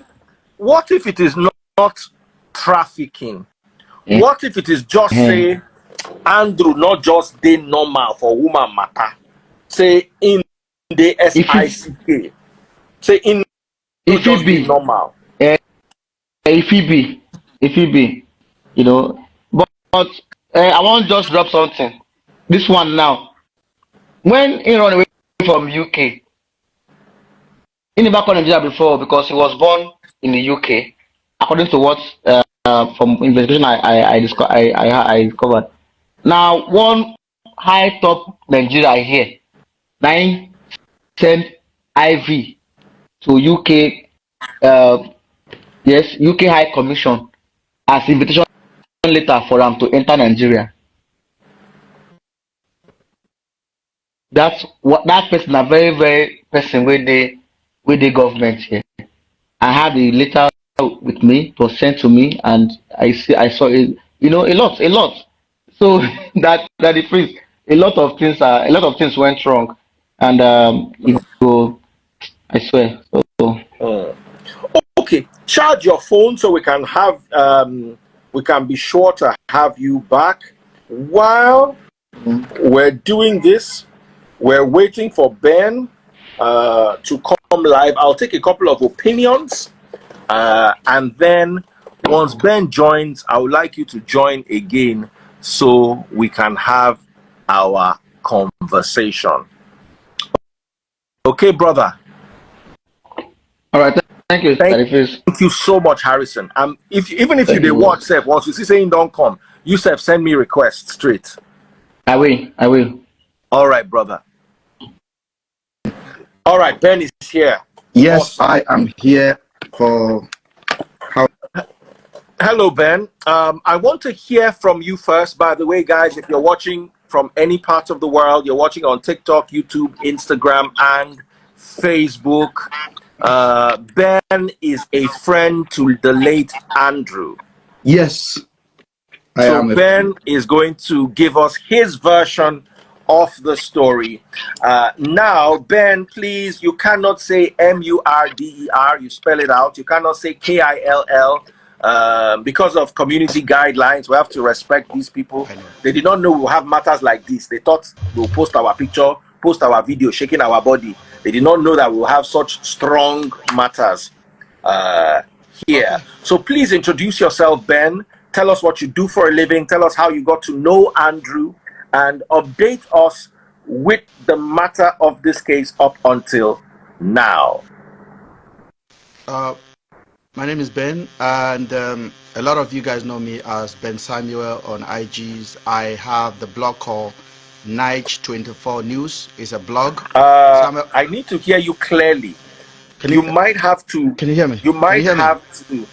what if it is not trafficking? What if it is just say Andrew not just dey normal for woman matter? Say in the SICK. Say in if just it be normal. if it be, but I want just drop something. This one now, when he run away from UK, he never called Nigeria before because he was born in the UK, according to what from investigation I discovered. Now one high top Nigeria here, nine send IV to UK, UK High Commission as invitation letter for them to enter Nigeria. That's what that person, a very very person with the government here. I have the letter with me. It was sent to me, and I saw it. A lot. So that the prince, a lot of things went wrong, and I swear. So. Okay, charge your phone so we can have we can be sure to have you back. While we're doing this, we're waiting for Ben to come live. I'll take a couple of opinions, and then once Ben joins, I would like you to join again so we can have our conversation. Okay, brother. All right. Thank you. Thank you so much, Harrison. Even if you did watch, Seth, once you see saying don't come, you send me requests straight. I will. All right, brother. All right, Ben is here. Yes, awesome. I am here for Hello, Ben. I want to hear from you first. By the way, guys, if you're watching from any part of the world, you're watching on TikTok, YouTube, Instagram, and Facebook. Ben is a friend to the late Andrew. Yes. So Ben is going to give us his version of the story. Now, Ben, please, you cannot say M-U-R-D-E-R. You spell it out. You cannot say K-I-L-L. Because of community guidelines, we have to respect these people. They did not know we'll have matters like this. They thought we'll post our picture, post our video, shaking our body. They did not know that we'll have such strong matters here. Okay. So please introduce yourself, Ben. Tell us what you do for a living. Tell us how you got to know Andrew, and update us with the matter of this case up until now. My name is Ben, and a lot of you guys know me as Ben Samuel on IGs. I have the blog called Nige24 News. It's a blog. I need to hear you clearly. You might have to. Can you hear me? You might have to.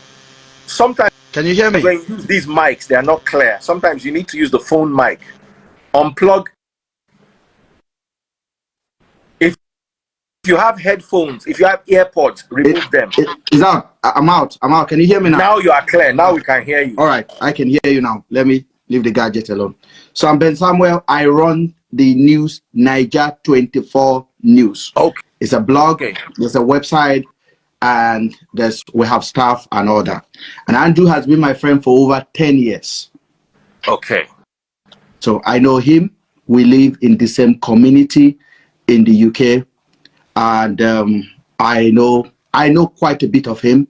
Sometimes. Can you hear me? When you use these mics, they are not clear. Sometimes you need to use the phone mic. Unplug. If you have headphones, if you have AirPods, remove them. It's out. I'm out. Can you hear me now? Now you are clear. Now we can hear you. All right. I can hear you now. Let me leave the gadget alone. So I'm Ben Samuel. I run the news Niger24 News. Okay. It's a blog. Okay. There's a website. And we have staff and all that. And Andrew has been my friend for over 10 years. Okay. So I know him. We live in the same community in the UK. And I know quite a bit of him.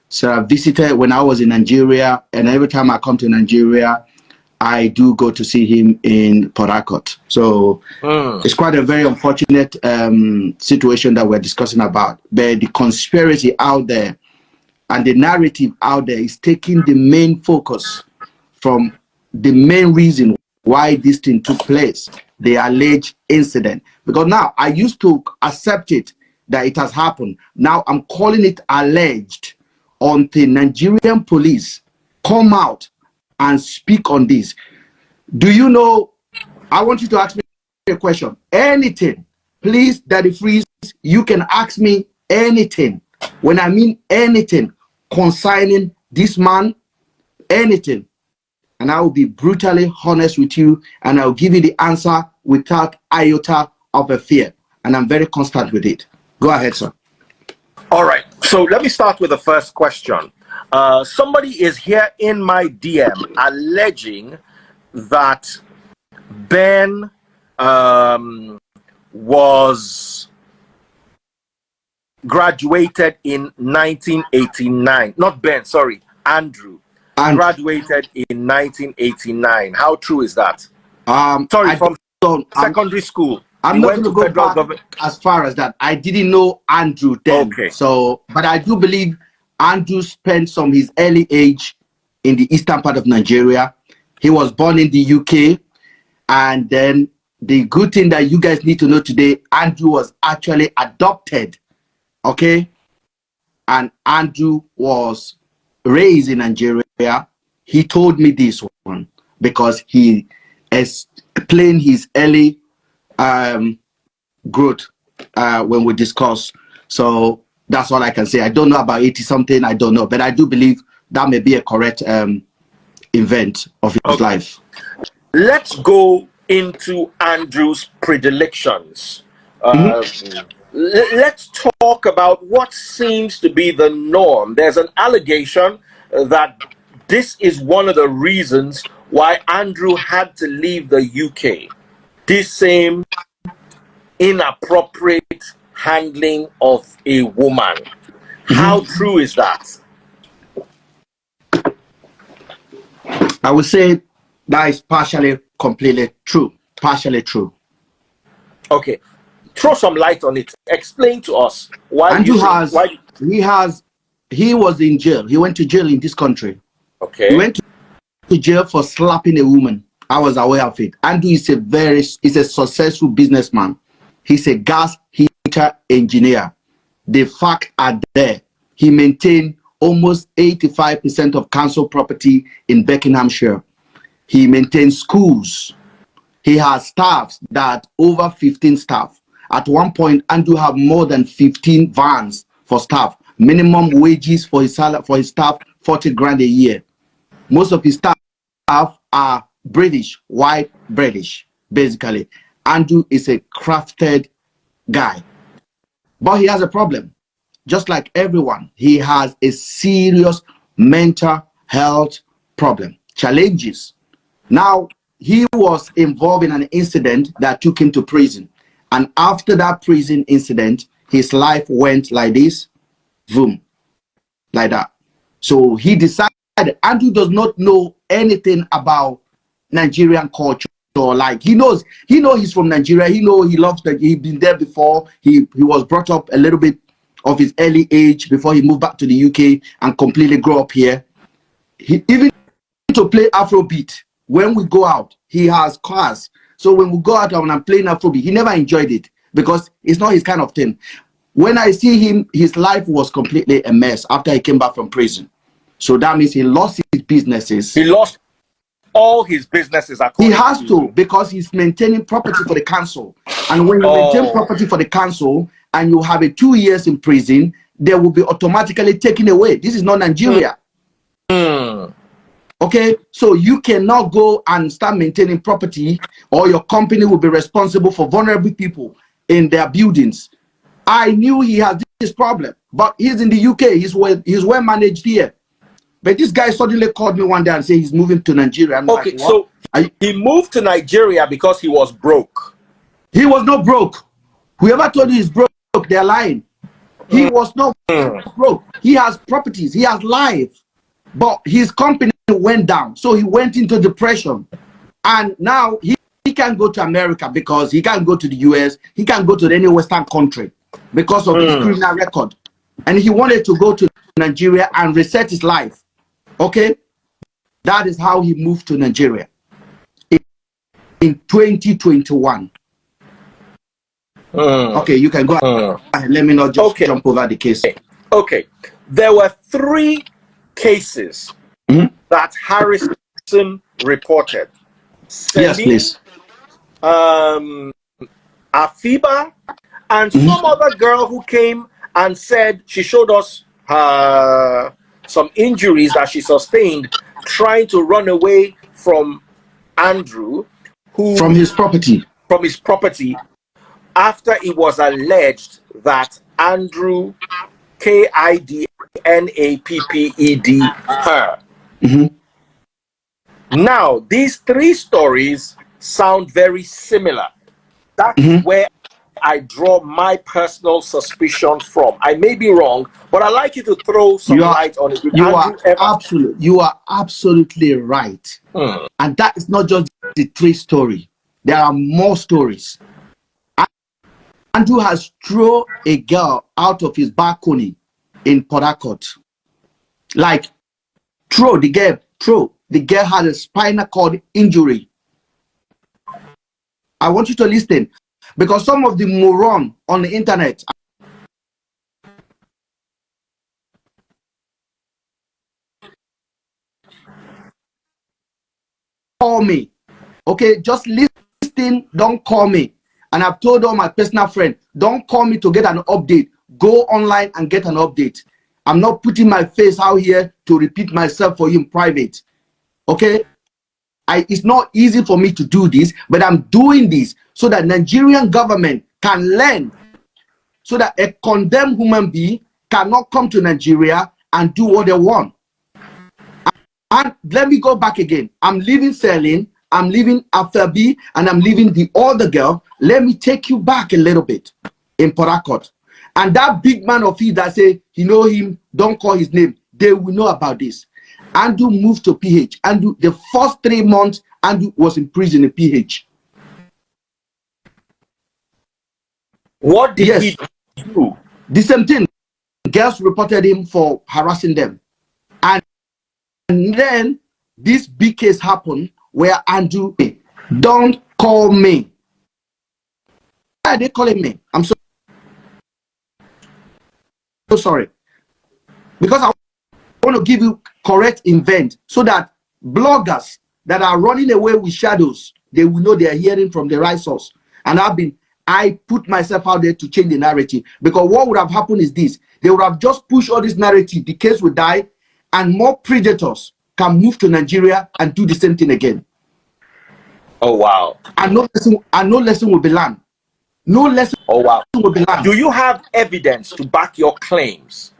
So I visited when I was in Nigeria. And every time I come to Nigeria, I do go to see him in Port Harcourt. So it's quite a very unfortunate situation that we're discussing about. But the conspiracy out there and the narrative out there is taking the main focus from the main reason why this thing took place, the alleged incident. Because now I used to accept it that it has happened. Now I'm calling it alleged until Nigerian police come out and speak on this. Do you know? I want you to ask me a question. Anything, please, Daddy Freeze. You can ask me anything. When I mean anything concerning this man, anything, and I will be brutally honest with you, and I'll give you the answer without iota of a fear. And I'm very constant with it. Go ahead, sir. All right. So let me start with the first question. Somebody is here in my DM alleging that Ben was graduated in 1989. Not Ben, sorry, Andrew. Graduated in 1989. How true is that? Sorry, from secondary school. I'm not going to go back as far as that. I didn't know Andrew then. Okay. So, but I do believe Andrew spent some his early age in the eastern part of Nigeria. He was born in the UK. And then the good thing that you guys need to know today, Andrew was actually adopted. Okay? And Andrew was raised in Nigeria. He told me this one because he explained his early growth when we discuss. So that's all I can say. I don't know about 80 something. I don't know, but I do believe that may be a correct event of his life. Let's go into Andrew's predilections. Let's talk about what seems to be the norm. There's an allegation that this is one of the reasons why Andrew had to leave the UK. This same inappropriate handling of a woman. How true is that? I would say that is partially completely true. Partially true. Okay. Throw some light on it. Explain to us why Andrew he was in jail. He went to jail in this country. Okay. He went to jail for slapping a woman. I was aware of it. Andrew is a successful businessman. He's a gas heater engineer. The facts are there. He maintained almost 85% of council property in Buckinghamshire. He maintains schools. He has staffs that over 15 staff. At one point, Andrew have more than 15 vans for staff. Minimum wages for his staff, 40 grand a year. Most of his staff are British, white British, basically. Andrew is a crafted guy. But he has a problem. Just like everyone, he has a serious mental health problem, challenges. Now, he was involved in an incident that took him to prison. And after that prison incident, his life went like this, boom, like that. So he decided, Andrew does not know anything about Nigerian culture. Like he knows he's from Nigeria. He loves that he's been there before. He was brought up a little bit of his early age before he moved back to the UK and completely grew up here. He even to play Afrobeat. When we go out, he has cars. So when we go out and I'm playing Afrobeat, he never enjoyed it because it's not his kind of thing. When I see him, his life was completely a mess after he came back from prison. So that means he lost his businesses. He lost all his businesses. He has to because he's maintaining property for the council. And when you maintain property for the council and you have 2 years in prison, they will be automatically taken away. This is not Nigeria. Okay, so you cannot go and start maintaining property, or your company will be responsible for vulnerable people in their buildings. I knew he had this problem, but he's in the UK. He's well managed here. But this guy suddenly called me one day and said he's moving to Nigeria. I'm okay, like, so he moved to Nigeria because he was broke. He was not broke. Whoever told you he's broke, they're lying. He was not broke. He has properties. He has life. But his company went down. So he went into depression. And now he can't go to America because he can't go to the US. He can't go to any Western country because of his criminal record. And he wanted to go to Nigeria and reset his life. Okay? That is how he moved to Nigeria in 2021. Okay, you can go ahead. Let me not just jump over the case. Okay. There were 3 cases that Harrison reported. Celine, yes, please. Afiba, and some other girl who came and said she showed us some injuries that she sustained trying to run away from Andrew, from his property. After it was alleged that Andrew KIDNAPPED her. Now, these 3 stories sound very similar. That's where I draw my personal suspicion from. I may be wrong, but I'd like you to throw some light on it. You are absolutely right. And that is not just the 3 stories. There are more stories. Andrew has thrown a girl out of his balcony in Port Harcourt. Like, the girl had a spinal cord injury. I want you to listen, because some of the moron on the internet call me. Okay, just listen, don't call me. And I've told all my personal friends, don't call me to get an update. Go online and get an update. I'm not putting my face out here to repeat myself for you in private. Okay? It's not easy for me to do this, but I'm doing this so that Nigerian government can learn, so that a condemned human being cannot come to Nigeria and do what they want. And let me go back again. I'm leaving Celine, I'm leaving Afiba, and I'm leaving the other girl. Let me take you back a little bit in Port Harcourt. And that big man of his that say, you know him, don't call his name, they will know about this. Andrew moved to PH. Andrew, the first 3 months, Andrew was in prison in PH. What did he do? The same thing. Girls reported him for harassing them. And then this big case happened where Andrew, don't call me. Why are they calling me? I'm so sorry. Because I want to give you correct event so that bloggers that are running away with shadows, they will know they are hearing from the right source. And I put myself out there to change the narrative, because what would have happened is this: they would have just pushed all this narrative, the case would die, and more predators can move to Nigeria and do the same thing again. Oh wow. And no lesson will be learned. No lesson will be learned. Do you have evidence to back your claims?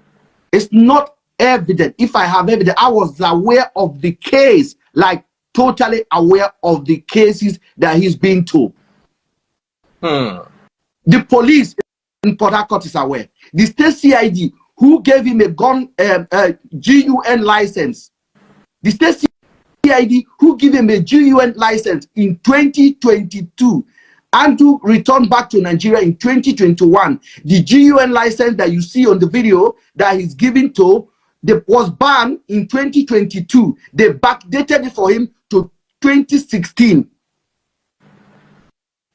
It's not evident. If I have evidence, I was aware of the case, like totally aware of the cases that he's being told. The police in Port Harcourt is aware. The state CID who gave him a gun GUN license. The state CID who gave him a GUN license in 2022. Andrew returned back to Nigeria in 2021. The GUN license that you see on the video that he's giving to, was banned in 2022. They backdated it for him to 2016.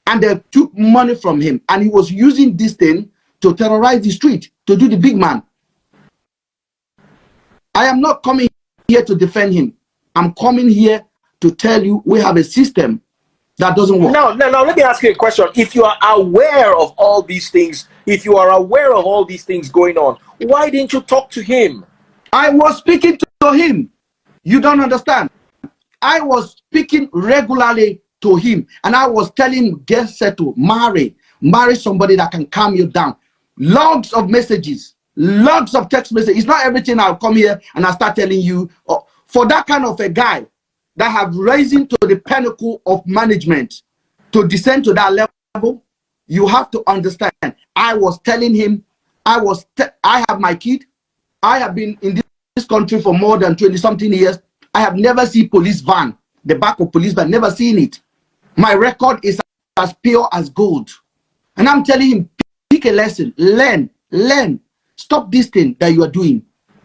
And they took money from him. And he was using this thing to terrorize the street, to do the big man. I am not coming here to defend him. I'm coming here to tell you we have a system that doesn't work. No, let me ask you a question. If you are aware of all these things, going on, why didn't you talk to him? I was speaking to him. You don't understand. I was speaking regularly to him, and I was telling him, get settled, marry somebody that can calm you down. Logs of messages, logs of text messages. It's not everything I'll come here and I'll start telling you. For that kind of a guy that have risen to the pinnacle of management to descend to that level, you have to understand. I was telling him, I have my kid. I have been in this country for more than 20-something years. I have never seen police van, the back of police van, never seen it. My record is as pure as gold. And I'm telling him, pick a lesson, learn. Stop this thing that you are doing.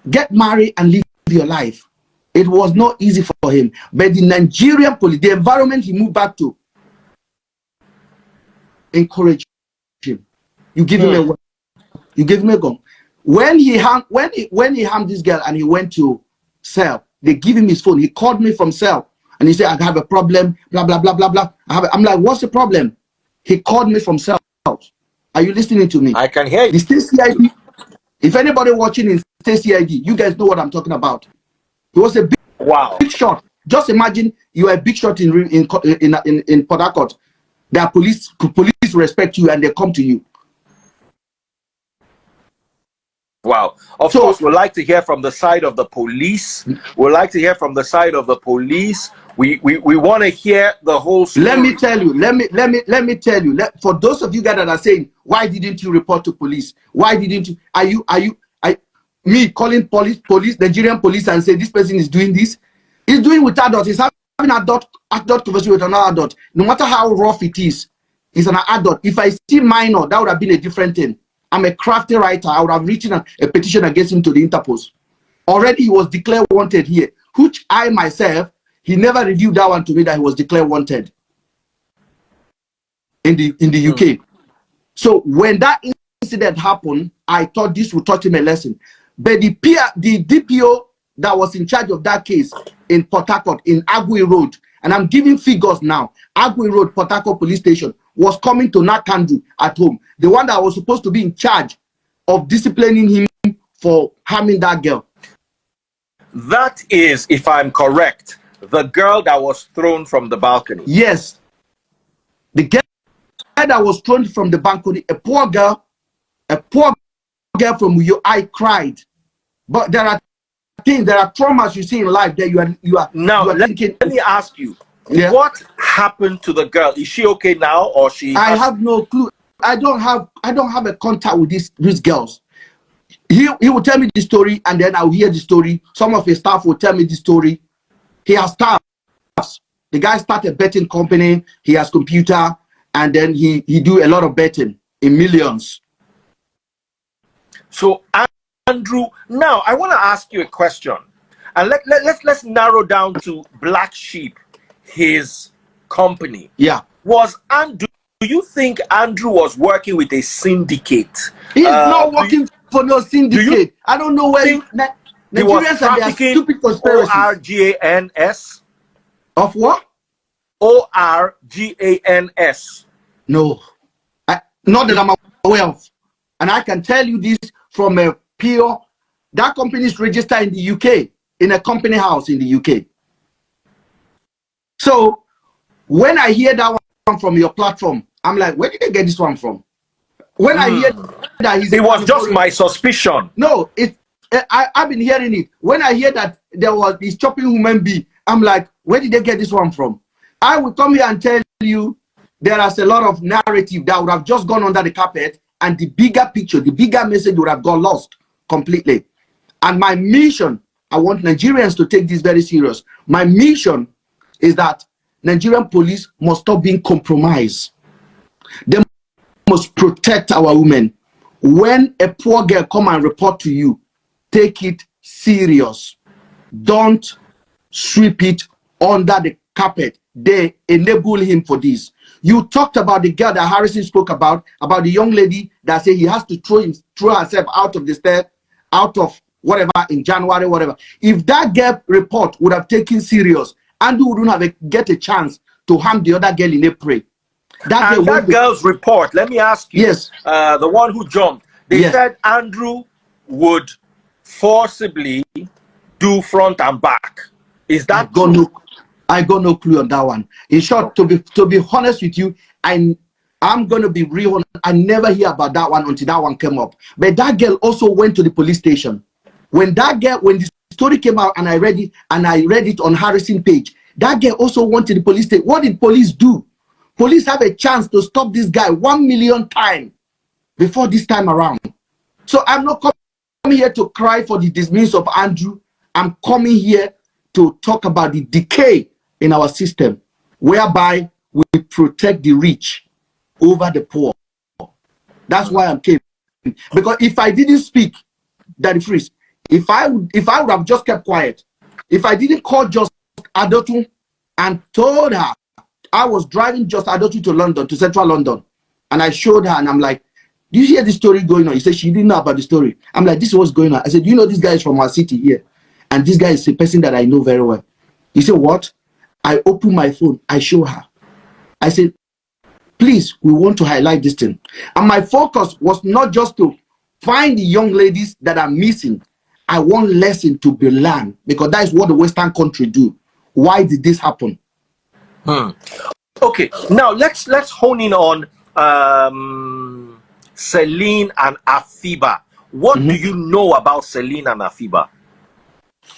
Get married and live your life. It was not easy for him. But the Nigerian police, the environment he moved back to, encourage him. You give him a word. You give him a gun. When he harmed this girl and he went to cell, they give him his phone. He called me from cell and he said, I have a problem, blah, blah, blah, blah, blah. I'm like, what's the problem? He called me from cell. Are you listening to me? I can hear you. The state CID, if anybody watching in state CID, you guys know what I'm talking about. It was a big shot. Just imagine you are a big shot in Port Harcourt. The police respect you and they come to you. Wow. Of course, we'd like to hear from the side of the police. We want to hear the whole story. Let me tell you. For those of you guys that are saying, why didn't you report to police? Why didn't you? Me calling police, Nigerian police, and say this person is doing this? He's doing with adults. He's having adult conversation with another adult. No matter how rough it is, he's an adult. If I see minor, that would have been a different thing. I'm a crafty writer. I would have written a petition against him to the Interpol. Already he was declared wanted here, which I myself, he never reviewed that one to me that he was declared wanted in the UK. So when that incident happened, I thought this would taught him a lesson. But the DPO that was in charge of that case in Port Harcourt, in Agui Road, and I'm giving figures now, Agui Road, Port Harcourt Police Station, was coming to Tandoh at home. The one that was supposed to be in charge of disciplining him for harming that girl. That is, if I'm correct, the girl that was thrown from the balcony. Yes. The girl that was thrown from the balcony, a poor girl from Uyo, I cried. But there are things, there are traumas you see in life that you are thinking. Let me ask you, what happened to the girl? Is she okay now, or she? I have no clue. I don't have a contact with these girls. He will tell me the story, and then I'll hear the story. Some of his staff will tell me the story. He has staff. The guy started a betting company. He has computer, and then he do a lot of betting. in millions. So Andrew, now I want to ask you a question, and let's narrow down to Black Sheep, his company. Yeah. Was Andrew? Do you think Andrew was working with a syndicate? He's not working for no syndicate. I don't know where Nigerians and their stupid conspiracies. ORGANS? Of what? ORGANS. No. Not that I'm aware of. And I can tell you this from a pure, that company is registered in the UK, in a company house in the UK. So when I hear that one from your platform, I'm like, where did they get this one from? When I hear that it was just my suspicion. No, I've been hearing it. When I hear that there was this chopping human being, I'm like, where did they get this one from? I will come here and tell you there is a lot of narrative that would have just gone under the carpet, and the bigger picture, the bigger message would have gone lost completely. And my mission, I want Nigerians to take this very serious. My mission is that Nigerian police must stop being compromised. They must protect our women. When a poor girl come and report to you, take it serious. Don't sweep it under the carpet. They enable him for this. You talked about the girl that Harrison spoke about the young lady that said he has to throw herself out of the stair, out of whatever in January, whatever. If that girl report would have taken serious, Andrew wouldn't have get a chance to harm the other girl in April. That girl's report, let me ask you, yes, the one who jumped, they said Andrew would forcibly do front and back. Is that true? I got no clue on that one. In short, to be honest with you, I'm gonna be real. I never hear about that one until that one came up. But that girl also went to the police station. When the story came out and I read it on Harrison page, that girl also went to the police station. What did police do? Police have a chance to stop this guy 1 million times before this time around. So I'm not coming here to cry for the dismiss of Andrew. I'm coming here to talk about the decay in our system, whereby we protect the rich over the poor. That's why I'm came. Because if I didn't speak, Daddy Freeze, if I would have just kept quiet, if I didn't call just Adotu and told her, I was driving just Adotu to London, to central London, and I showed her and I'm like, do you hear the story going on? He said she didn't know about the story. I'm like, this is what's going on. I said, do you know this guy is from our city here? And this guy is a person that I know very well. He said, what? I opened my phone. I show her. I said, please, we want to highlight this thing. And my focus was not just to find the young ladies that are missing. I want lesson to be learned, because that is what the Western country do. Why did this happen? Okay, now let's hone in on Celine and Afiba. What do you know about Celine and Afiba?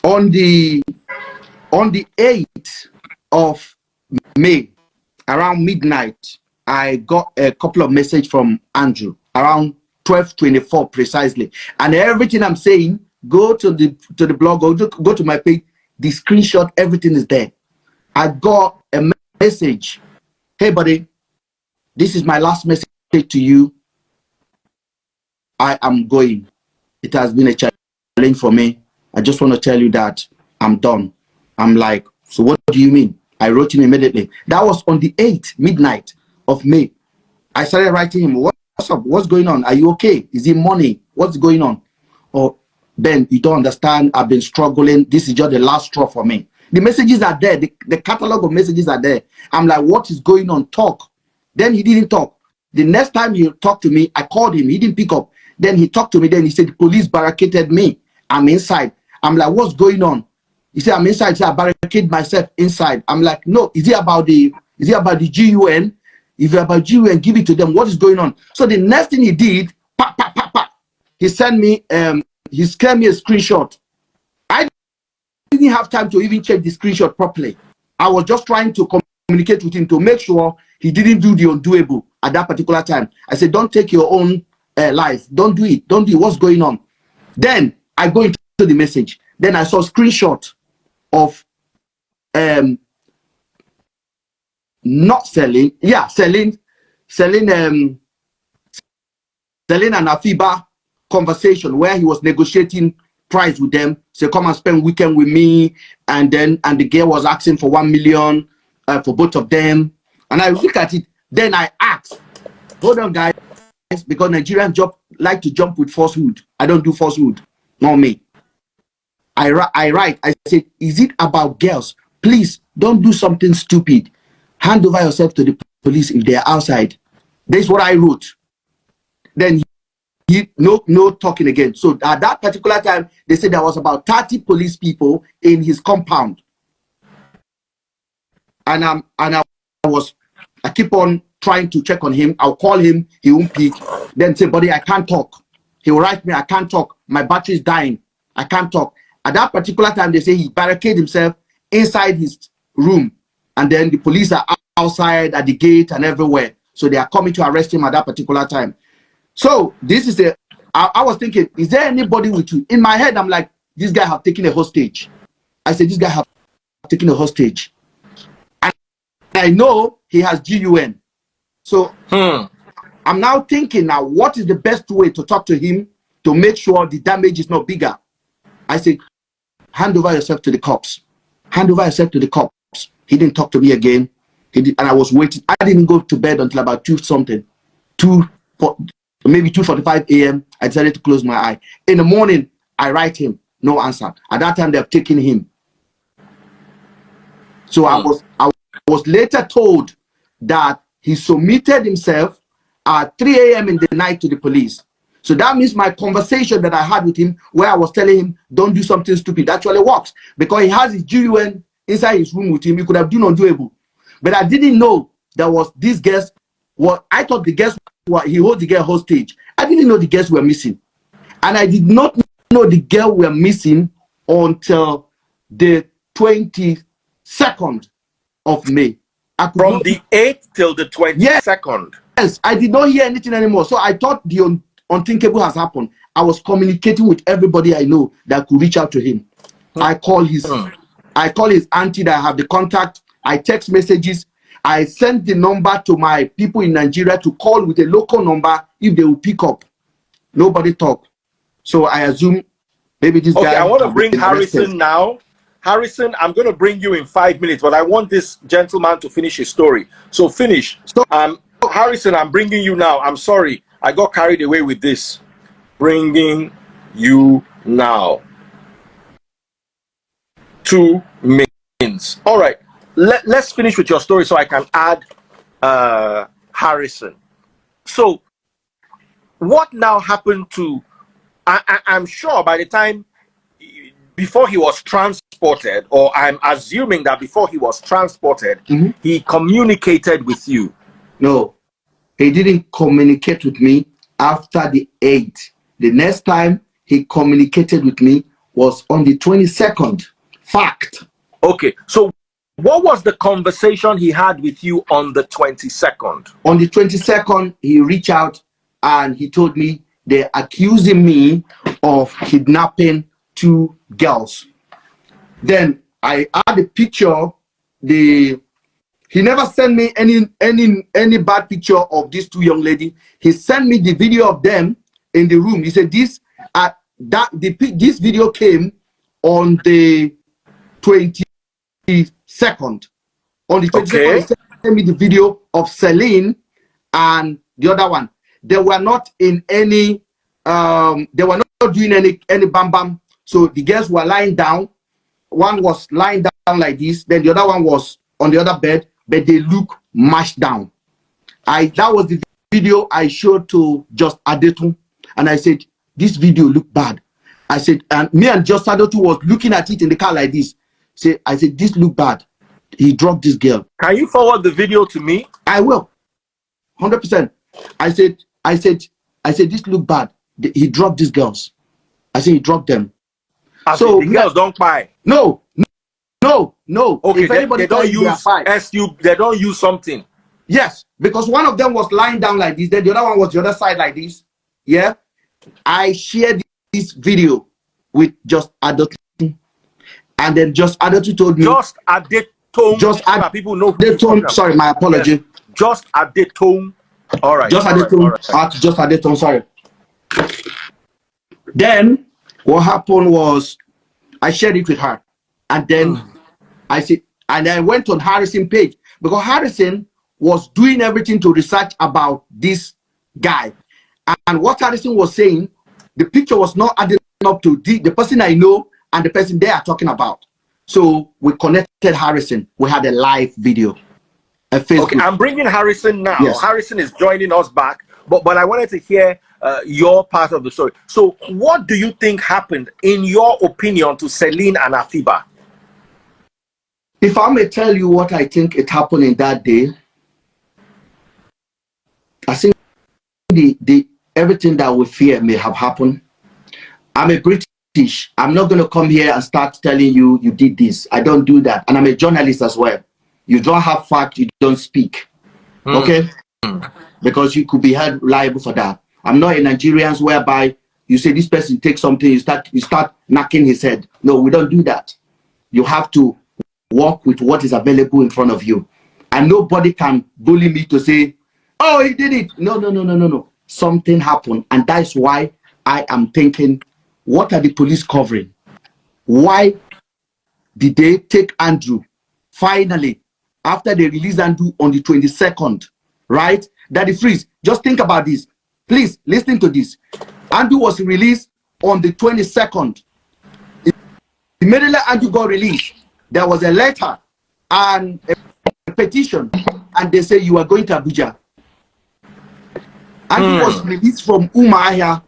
On the 8th of May, around midnight, I got a couple of messages from Andrew around 12:24 precisely, and everything I'm saying, go to the blog or go to my page. The screenshot, everything is there. I got a message. Hey, buddy, this is my last message to you. I am going. It has been a challenge for me. I just want to tell you that I'm done. I'm like, so what do you mean? I wrote him immediately. That was on the 8th, midnight of May. I started writing him, what's up? What's going on? Are you okay? Is it money? What's going on? Oh, Ben, you don't understand. I've been struggling. This is just the last straw for me. The messages are there. The catalog of messages are there. I'm like, what is going on? Talk. Then he didn't talk. The next time he talked to me, I called him. He didn't pick up. Then he talked to me. Then he said, the police barricaded me. I'm inside. I'm like, what's going on? He said, I'm inside. He said, I barricade myself inside. I'm like, no, is it about the GUN? If it's about GUN, give it to them. What is going on? So the next thing he did, he sent me, he scanned me a screenshot. I didn't have time to even check the screenshot properly. I was just trying to communicate with him to make sure he didn't do the undoable at that particular time. I said, don't take your own life. Don't do it. Don't do it. What's going on? Then I go into the message. Then I saw a screenshot of not Celine. Yeah, Celine Celine and Afiba conversation where he was negotiating price with them. Say, come and spend weekend with me. And the girl was asking for 1 million for both of them. And I look at it. Then I asked, hold on, guys, because Nigerians like to jump with falsehood. I don't do falsehood. Not me. I write. I say, is it about girls? Please don't do something stupid. Hand over yourself to the police if they are outside. This is what I wrote. Then no talking again. So at that particular time, they said there was about 30 police people in his compound. And I keep on trying to check on him. I'll call him, he won't pick. Then say, buddy, I can't talk. He will write me, I can't talk. My battery is dying. I can't talk. At that particular time, they say he barricaded himself inside his room. And then the police are outside at the gate and everywhere. So they are coming to arrest him at that particular time. So this is I was thinking, is there anybody with you? In my head, I'm like, this guy have taken a hostage. I said, this guy have taken a hostage. And I know he has GUN. So I'm now thinking now, what is the best way to talk to him to make sure the damage is not bigger? I said, hand over yourself to the cops. Hand over yourself to the cops. He didn't talk to me again. And I was waiting. I didn't go to bed until about 2 something. Maybe 2:45 a.m. I decided to close my eye. In the morning, I write him. No answer. At that time, they have taken him. So I was later told that he submitted himself at 3 a.m. in the night to the police. So that means my conversation that I had with him, where I was telling him, don't do something stupid, actually works. Because he has his GUN inside his room with him. He could have done undoable. But I didn't know there was this guest. I thought the guest, he hold the girl hostage. I didn't know the girls were missing. And I did not know the girl were missing until the 22nd of May. From the 8th till the 22nd? Yes, I did not hear anything anymore. So I thought the unthinkable has happened. I was communicating with everybody I know that could reach out to him. I call his auntie that I have the contact. I text messages. I sent the number to my people in Nigeria to call with a local number if they will pick up. Nobody talked. So I assume maybe this guy... Okay, I want to bring Harrison now. Harrison, I'm going to bring you in 5 minutes, but I want this gentleman to finish his story. So finish. Harrison, I'm bringing you now. I'm sorry. I got carried away with this. Bringing you now. 2 minutes. All right. Let's finish with your story so I can add Harrison. So what now happened to... I'm sure by the time... Before he was transported, or I'm assuming that before he was transported, he communicated with you. No, he didn't communicate with me after the 8th. The next time he communicated with me was on the 22nd. Fact. Okay, so what was the conversation he had with you on the 22nd? On the 22nd, he reached out and he told me they're accusing me of kidnapping 2 girls. Then I had a picture. He never sent me any bad picture of these 2 young ladies. He sent me the video of them in the room. He said this video came on the 22nd. On the 22nd, okay. He sent me the video of Celine and the other one. They were not in any. They were not doing any bam bam. So the girls were lying down. One was lying down like this. Then the other one was on the other bed, but they look mashed down. That was the video I showed to Just Adeton, and I said, this video look bad. I said, and me and Just Adeton was looking at it in the car like this. I said, this look bad. He dropped this girl. Can you forward the video to me? I will. 100%. I said, this look bad. He dropped these girls. I said, he dropped them. So the girls don't buy. No. Okay, if anybody they don't use they don't use something. Yes, because one of them was lying down like this, then the other one was the other side like this. Yeah, I shared this video with Just Adeton, and then Just Adeton told me. Just Adeton. Just Adeton. People know. Adeton. Sorry, my apology. Yes. Just Adeton. All right. Just Adeton. Just Adeton. Sorry. Then what happened was I shared it with her, and then I said, and I went on Harrison page because Harrison was doing everything to research about this guy, and what Harrison was saying, the picture was not adding up to the person I know and the person they are talking about. So we connected Harrison. We had a live video, a Facebook. Okay, I'm bringing Harrison now. Yes. Harrison is joining us back, but I wanted to hear your part of the story. So what do you think happened, in your opinion, to Celine and Afiba? If I may tell you what I think it happened in that day, I think the everything that we fear may have happened. I'm a British. I'm not going to come here and start telling you you did this. I don't do that. And I'm a journalist as well. You don't have fact, you don't speak. Okay? Because you could be held liable for that. I'm not a Nigerian whereby you say this person takes something, you start knocking his head. No, we don't do that. You have to work with what is available in front of you. And nobody can bully me to say, oh, he did it. No. Something happened. And that's why I am thinking, what are the police covering? Why did they take Andrew? Finally, after they released Andrew on the 22nd, right? Daddy Freeze, just think about this. Please, listen to this. Andrew was released on the 22nd. Immediately Andrew got released, there was a letter and a petition, and they say you are going to Abuja. Andrew was released from Umuahia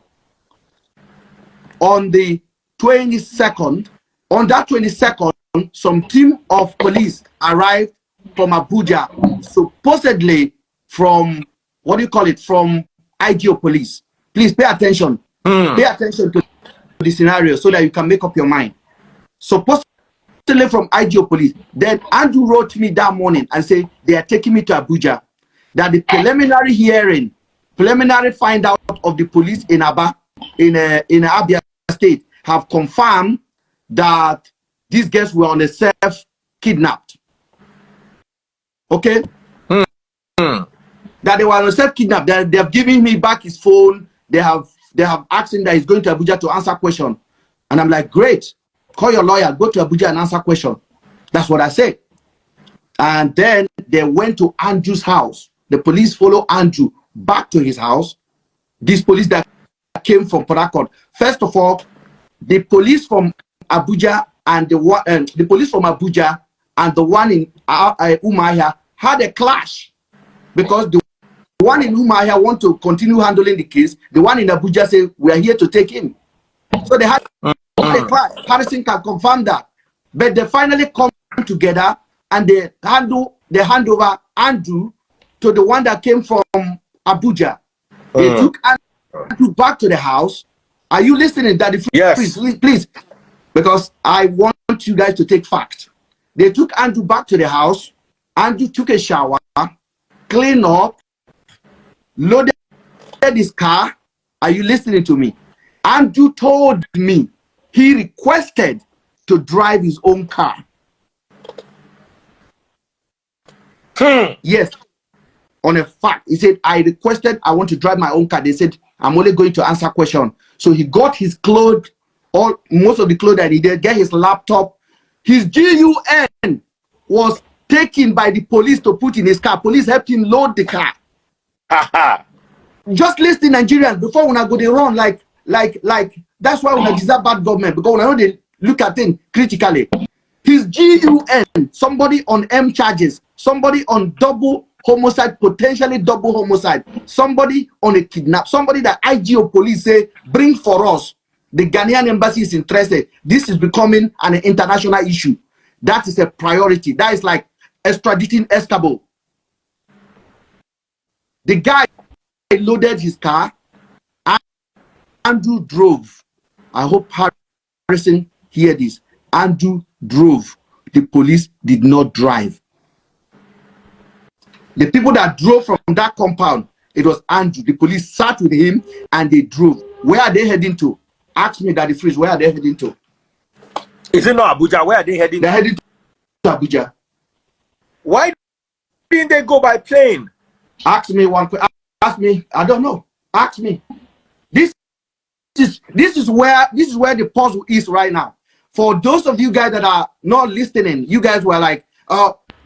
on the 22nd. On that 22nd, some team of police arrived from Abuja, supposedly from, what do you call it, from IGO police. Please pay attention. Pay attention to the scenario so that you can make up your mind. Supposedly from IGO police. Then Andrew wrote me that morning and said they are taking me to Abuja. That the preliminary hearing, preliminary find out of the police in Abia State have confirmed that these girls were on a self-kidnapped. Okay? That they were on a self-kidnapped. They have given me back his phone. They have asked him that he's going to Abuja to answer question. And I'm like, great. Call your lawyer, go to Abuja and answer question. That's what I said. And then they went to Andrew's house. The police follow Andrew back to his house. These police that came from Port Harcourt. First of all, the police from Abuja and the police from Abuja and the one in Umuahia had a clash because the one in Umuahia want to continue handling the case. The one in Abuja say we are here to take him. So they had a clash. Harrison can confirm that, but they finally come together and they hand over Andrew to the one that came from Abuja. They took Andrew back to the house. Are you listening, Daddy? Yes. Please, because I want you guys to take fact. They took Andrew back to the house. Andrew took a shower, cleaned up, loaded his car. Are you listening to me? Andrew told me he requested to drive his own car. Yes, on a fact. He said, I requested, I want to drive my own car. They said, I'm only going to answer question. So he got his clothes, most of the clothes that he did, get his laptop. His GUN was taken by the police to put in his car. Police helped him load the car. Just listen, Nigerians, before when I go, they run like that's why when I deserve bad government, because when I know they look at things critically. His GUN, somebody on M charges, somebody on double homicide, potentially double homicide, somebody on a kidnap, somebody that IGO police say, bring for us. The Ghanaian embassy is interested. This is becoming an international issue. That is a priority. That is like extraditing Escabo. The guy loaded his car. Andrew drove. I hope Harrison hear this. Andrew drove. The police did not drive. The people that drove from that compound, it was Andrew. The police sat with him and they drove. Where are they heading to? Ask me, Daddy Freeze, where are they heading to? Is it not Abuja? Where are they heading? They're heading to Abuja. Why didn't they go by plane? Ask me one question. Ask me. I don't know. Ask me. This is where the puzzle is right now. For those of you guys that are not listening, you guys were like,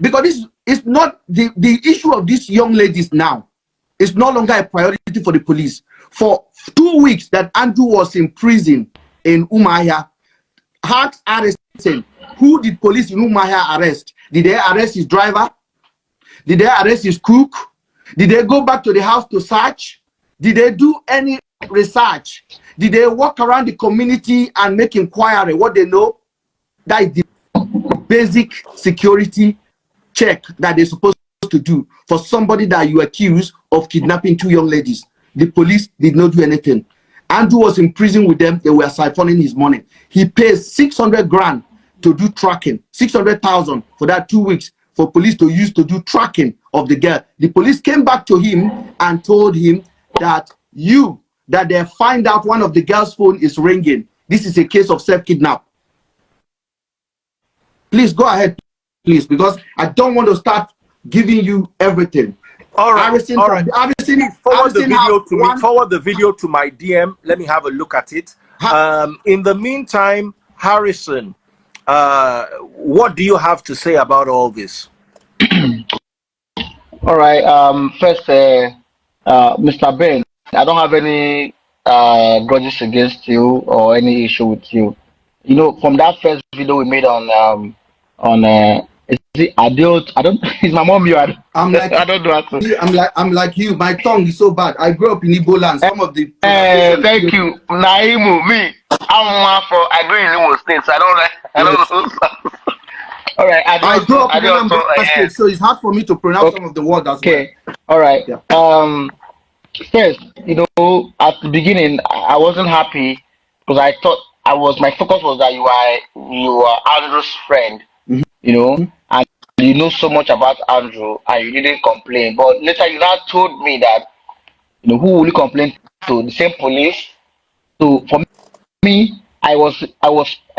because this is not the issue of these young ladies now. It's no longer a priority for the police. For 2 weeks that Andrew was in prison in Umuahia, hard arresting. Who did police in Umuahia arrest? Did they arrest his driver? Did they arrest his cook? Did they go back to the house to search? Did they do any research? Did they walk around the community and make inquiry? What they know? That is the basic security check that they're supposed to do for somebody that you accuse of kidnapping 2 young ladies. The police did not do anything. Andrew was in prison with them. They were siphoning his money. He pays 600 grand to do tracking, 600,000 for that 2 weeks for police to use to do tracking of the girl. The police came back to him and told him that they find out one of the girl's phone is ringing. This is a case of self-kidnap. Please go ahead, please, because I don't want to start giving you everything. All right. Forward the video to my DM. Let me have a look at it. In the meantime, Harrison, what do you have to say about all this? All right. First, Mr. Ben, I don't have any grudges against you or any issue with you. You know, from that first video we made on is it Adult? I don't. Is my mom you? I'm like I don't know how to. I'm like you. My tongue is so bad. I grew up in Igbo land. Some of the. Thank you, Naimu. Me, I grew in Imo State, so I don't know. All right. I grew up in Abia State, so it's hard for me to pronounce some of the words as well. Okay. All right. Yeah. First, you know, at the beginning, I wasn't happy because I thought my focus was that you are Andrew's friend. You know, and you know so much about Andrew and you didn't complain. But later you now told me that, you know, who will you complain to? The same police. So for me, I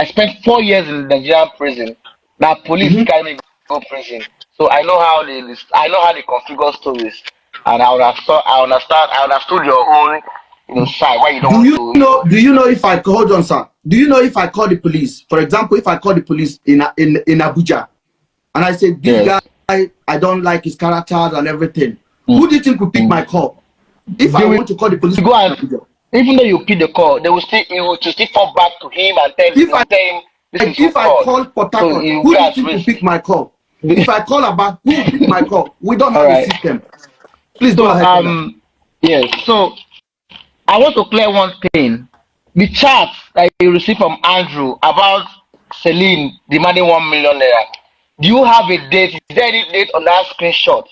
spent 4 years in the Nigerian prison. Now police carry me to prison. So I know how they configure stories. And I understood your own, you know, side. Why you don't Do you know if I hold on, sir? Do you know if I call the police? For example, if I call the police in Abuja, and I say this guy, I don't like his characters and everything. Who do you think will pick my call? If I want to call the police, go and, even though you pick the call, you will still fall back to him and tell him. If I call Port Harcourt, who do you think will pick my call? If I call Abba, who will pick my call? We don't have a system. Please go ahead. Yes. So I want to clear one thing. The chat that you received from Andrew about Celine demanding 1 million naira. Do you have a date? Is there any date on that screenshot?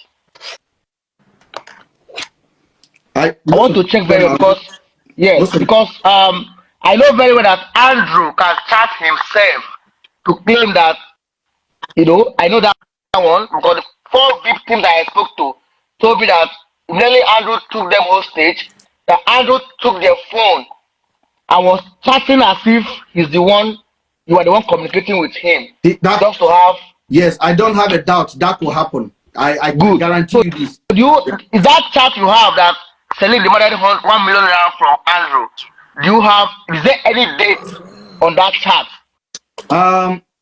I want to check very well because I know very well that Andrew can chat himself to claim that, you know, I know that one because the 4 victims that I spoke to told me that nearly Andrew took them hostage, that Andrew took their phone and was chatting as if you are the one communicating with him. Just to have. Yes, I don't have a doubt that will happen. I guarantee you this. Is that chat you have that Celine demanded 1 million naira from Andrew? Is there any date on that chat?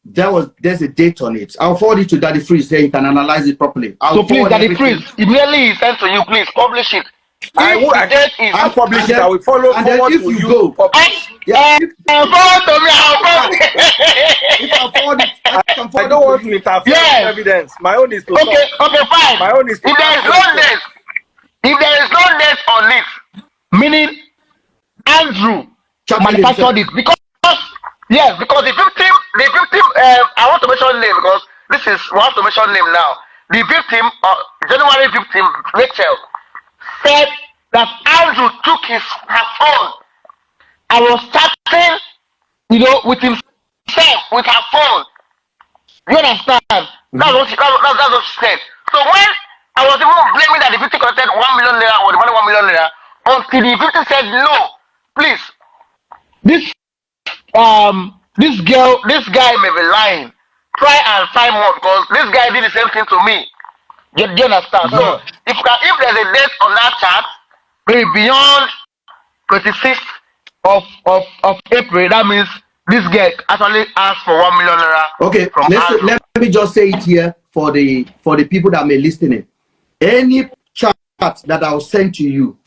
There's a date on it. I'll forward it to Daddy Freeze so you can analyze it properly. So please, Daddy Freeze, immediately sent to you, please publish it. I'll publish it. I will follow forward if to you you. Go. Forward to me. If I forward it, I don't want to interfere with evidence. My own is to okay, fine. My own is to if there is no date on it, meaning Andrew manufactured it because the victim, I want to mention name because we have to mention name now. The victim, January victim, Rachel, said that Andrew took her phone and was chatting, you know, with himself, with her phone. You understand? That's what she said. So when I was even blaming that the victim collected 1 million naira or the money 1 million naira, until the victim said, no, please, this guy may be lying. Try and find more because this guy did the same thing to me. Do you understand? So if there's a date on that chat, maybe beyond 26th of April, that means this girl actually asked for 1 million naira. Okay, let me just say it here for the people that may listen in. Any chat that I'll send to you,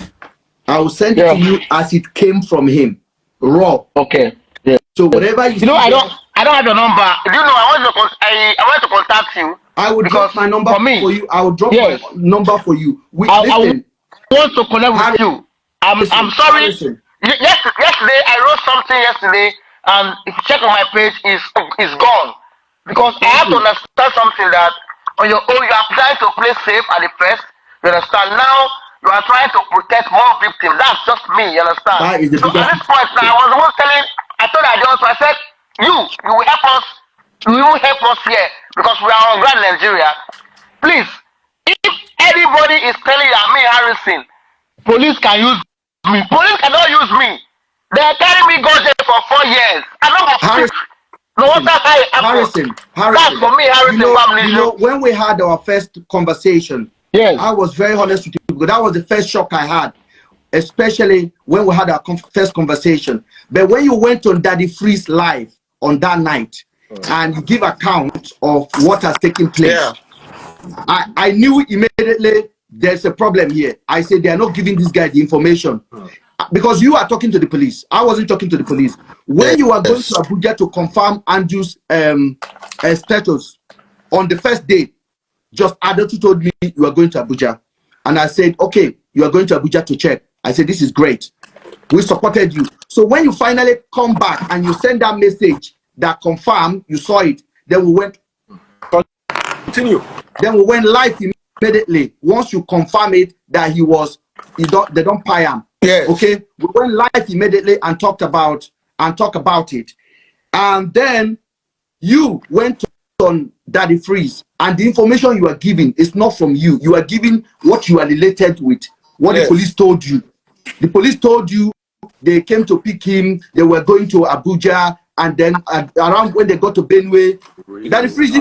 I will send it to you as it came from him, raw. Okay. Yeah. So whatever you know, I don't have your number. You know, I want to contact you. I will drop my number for you. I will drop my number for you. I want to connect with you. I'm sorry. Yesterday I wrote something yesterday, and if you check on my page, is gone because I have to understand something that on your own you are trying to play safe at the first. You understand? Now you are trying to protect more victims. That's just me. You understand? So at this point now, I was almost telling. I told Abigail, so I said, you will help us. You will help us here because we are on ground in Nigeria. Please, if anybody is telling you me Harrison, police can use me. Police cannot use me. They are carrying me go there for 4 years. I don't no wonder Harrison. That's for me, Harrison. You know, when we had our first conversation, I was very honest with you because that was the first shock I had, especially when we had our first conversation. But when you went on Daddy Freeze live on that night and you give account of what has taken place, I knew immediately there's a problem here. I said they are not giving this guy the information because you are talking to the police. I wasn't talking to the police. When you are going to Abuja to confirm Andrew's status on the first day, just Adotu told me you are going to Abuja, and I said, okay, you are going to Abuja to check. I said, this is great. We supported you. So when you finally come back and you send that message that confirmed you saw it, then we went. Continue. Then we went live immediately. Once you confirm it that they don't pay him. Yes. Okay. We went live immediately and talked about it, and then you went on Daddy Freeze, and the information you are giving is not from you. You are giving what you are related with, what the police told you. The police told you they came to pick him, they were going to Abuja, and then around when they got to Benue, Daddy Freeze,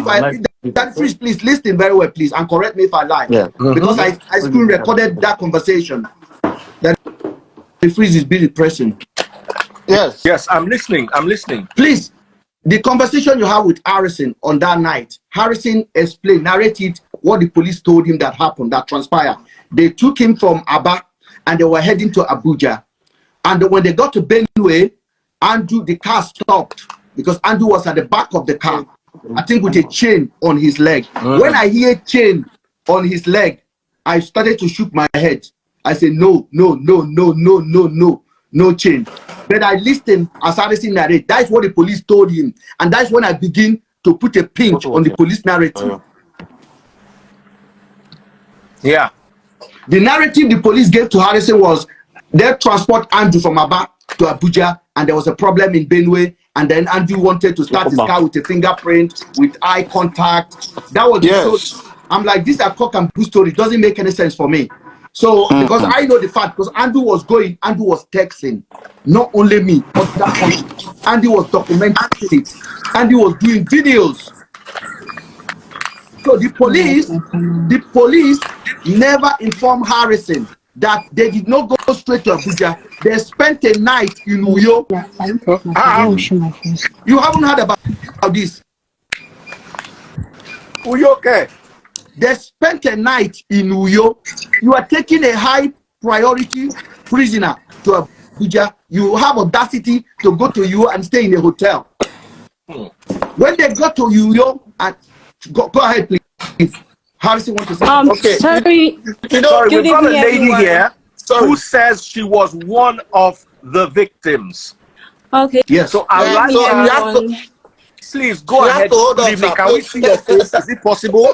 Daddy Freeze, please listen very well, please, and correct me if I lie. Because I screen recorded that conversation. That Daddy Freeze is being depressing. Yes, I'm listening. Please, the conversation you have with Harrison on that night, Harrison narrated what the police told him that happened, that transpired. They took him from Aba and they were heading to Abuja. And when they got to Benue, Andrew, the car stopped because Andrew was at the back of the car, I think with a chain on his leg. When I hear chain on his leg, I started to shook my head. I said, no chain. But I listened as Harrison narrated. That's what the police told him. And that's when I begin to put a pinch on the police narrative. Yeah. The narrative the police gave to Harrison was they transport Andrew from Aba to Abuja, and there was a problem in Benue, and then Andrew wanted to start his car with a fingerprint, with eye contact. That was the story. I'm like, this is a cock and bull story. It doesn't make any sense for me. So, because I know the fact, because Andrew was texting, not only me, but that point. Andrew was documenting it. Andrew was doing videos. So the police never informed Harrison that they did not go straight to Abuja. They spent a night in Uyo. You haven't heard about this. Uyo, okay. They spent a night in Uyo. You are taking a high priority prisoner to Abuja. You have audacity to go to Uyo and stay in a hotel. When they got to Uyo, and go ahead, please. Harrison wants to say okay. Sorry. Sorry, we've got a lady here who says she was one of the victims. Okay. Yes. So I'd like to please go ahead. Can we see your face? Is it possible?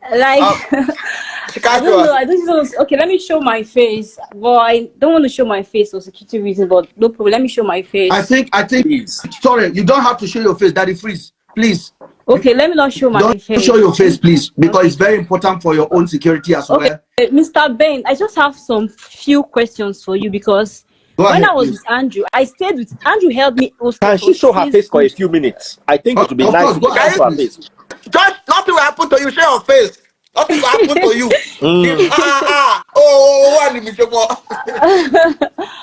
Like I don't know. I don't know. Okay, let me show my face. Well, I don't want to show my face for security reasons, but no problem. Let me show my face. I think. Please. Sorry, you don't have to show your face, Daddy Freeze. Please. Okay, let me not show my face. Don't show your face, please, because it's very important for your own security as well. Mr. Ben, I just have some few questions for you because when I was with Andrew, I stayed with Andrew. Helped me. Can she show her face for a few minutes? I think it would be nice to show her face. Just nothing will happen to you. Show your face. Nothing will happen to you.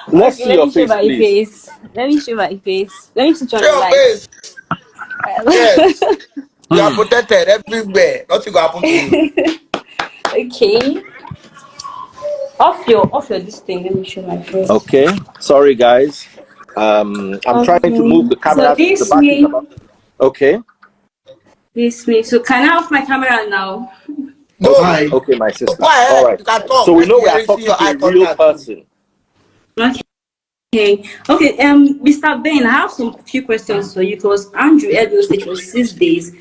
Let's see your face, my please. face. Let me show my face. Let me switch on Show the your light. face. Yes. You are protected everywhere. Nothing will happen to you. Okay. Off your this thing. Let me show my face. Okay. Sorry, guys. I'm trying to move the camera. So this way. Okay. This way. So can I off my camera now? No. Okay, my sister. Go ahead. All right. You can talk. So we know we are See talking your to eye a real contact. person. Okay. Mr. Ben, I have some few questions for you because Andrew Abia State was 6 days,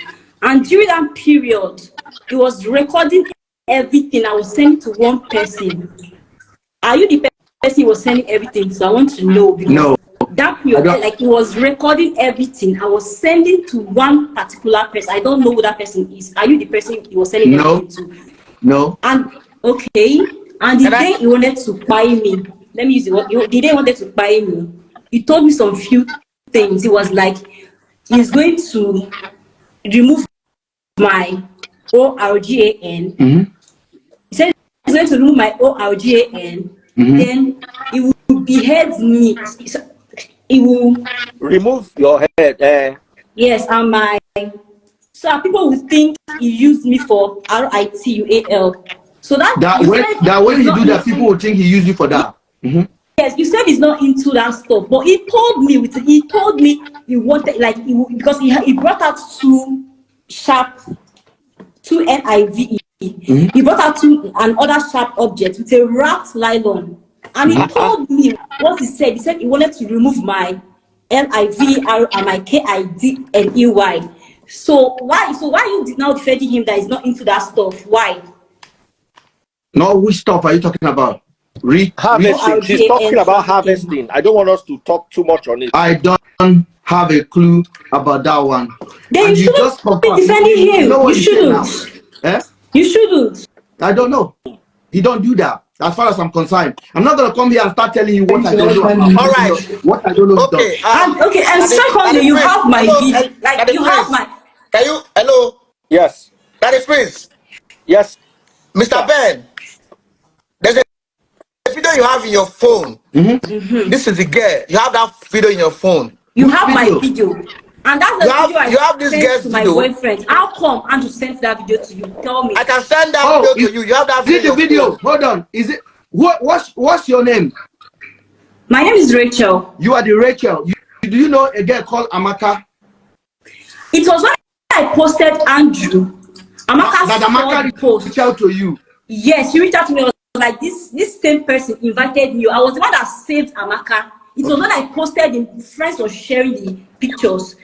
and during that period, he was recording everything. I was sending to one person. Are you the person he was sending everything to? I want to know because No. that period, like he was recording everything. I was sending to one particular person. I don't know who that person is. Are you the person he was sending everything to? No. And okay, and the day he wanted to buy me, let me use the word. The day he wanted to buy me, he told me some few things. He was like, he's going to remove my ORGAN. Mm-hmm. He said he's going to remove my ORGAN. Mm-hmm. Then he will behead me. He will remove your head. Yes, and my. So people will think he used me for RITUAL. So when he do that, people will think he used you for that. Mm-hmm. Yes, you said he's not into that stuff, but he told me he wanted because he brought out two NIVE. Mm-hmm. He brought out another sharp object with a wrapped nylon, and he told me what he said. He said he wanted to remove my LIVR and my KIDNEY. So why you now defending him that he's not into that stuff? Why? No, which stuff are you talking about? Harvesting. She's talking about harvesting. I don't want us to talk too much on it. I don't have a clue about that one. Then you shouldn't be defending him. You shouldn't. Eh? You shouldn't. I don't know. He don't do that. As far as I'm concerned, I'm not gonna come here and start telling you what I don't know. All right. What I don't know. Okay. And secondly, you have my video. Like you have my. Can you? Hello. Yes. That is Prince. Yes. Mr. Ben. There's a video you have in your phone. Mm-hmm. Mm-hmm. This is the girl. You have that video in your phone. You have my video. And that's the video I sent to my boyfriend. How come Andrew sent that video to you? Tell me. I can send that video to you. You have that video. See the video. Hold on. Is it what's your name? My name is Rachel. You are the Rachel. Do you know a girl called Amaka? It was when I posted Andrew. Amaka reached out to you. Yes, she reached out to me. I was like, this same person invited me. I was the one that saved Amaka. It was when I posted, the friends were sharing the pictures.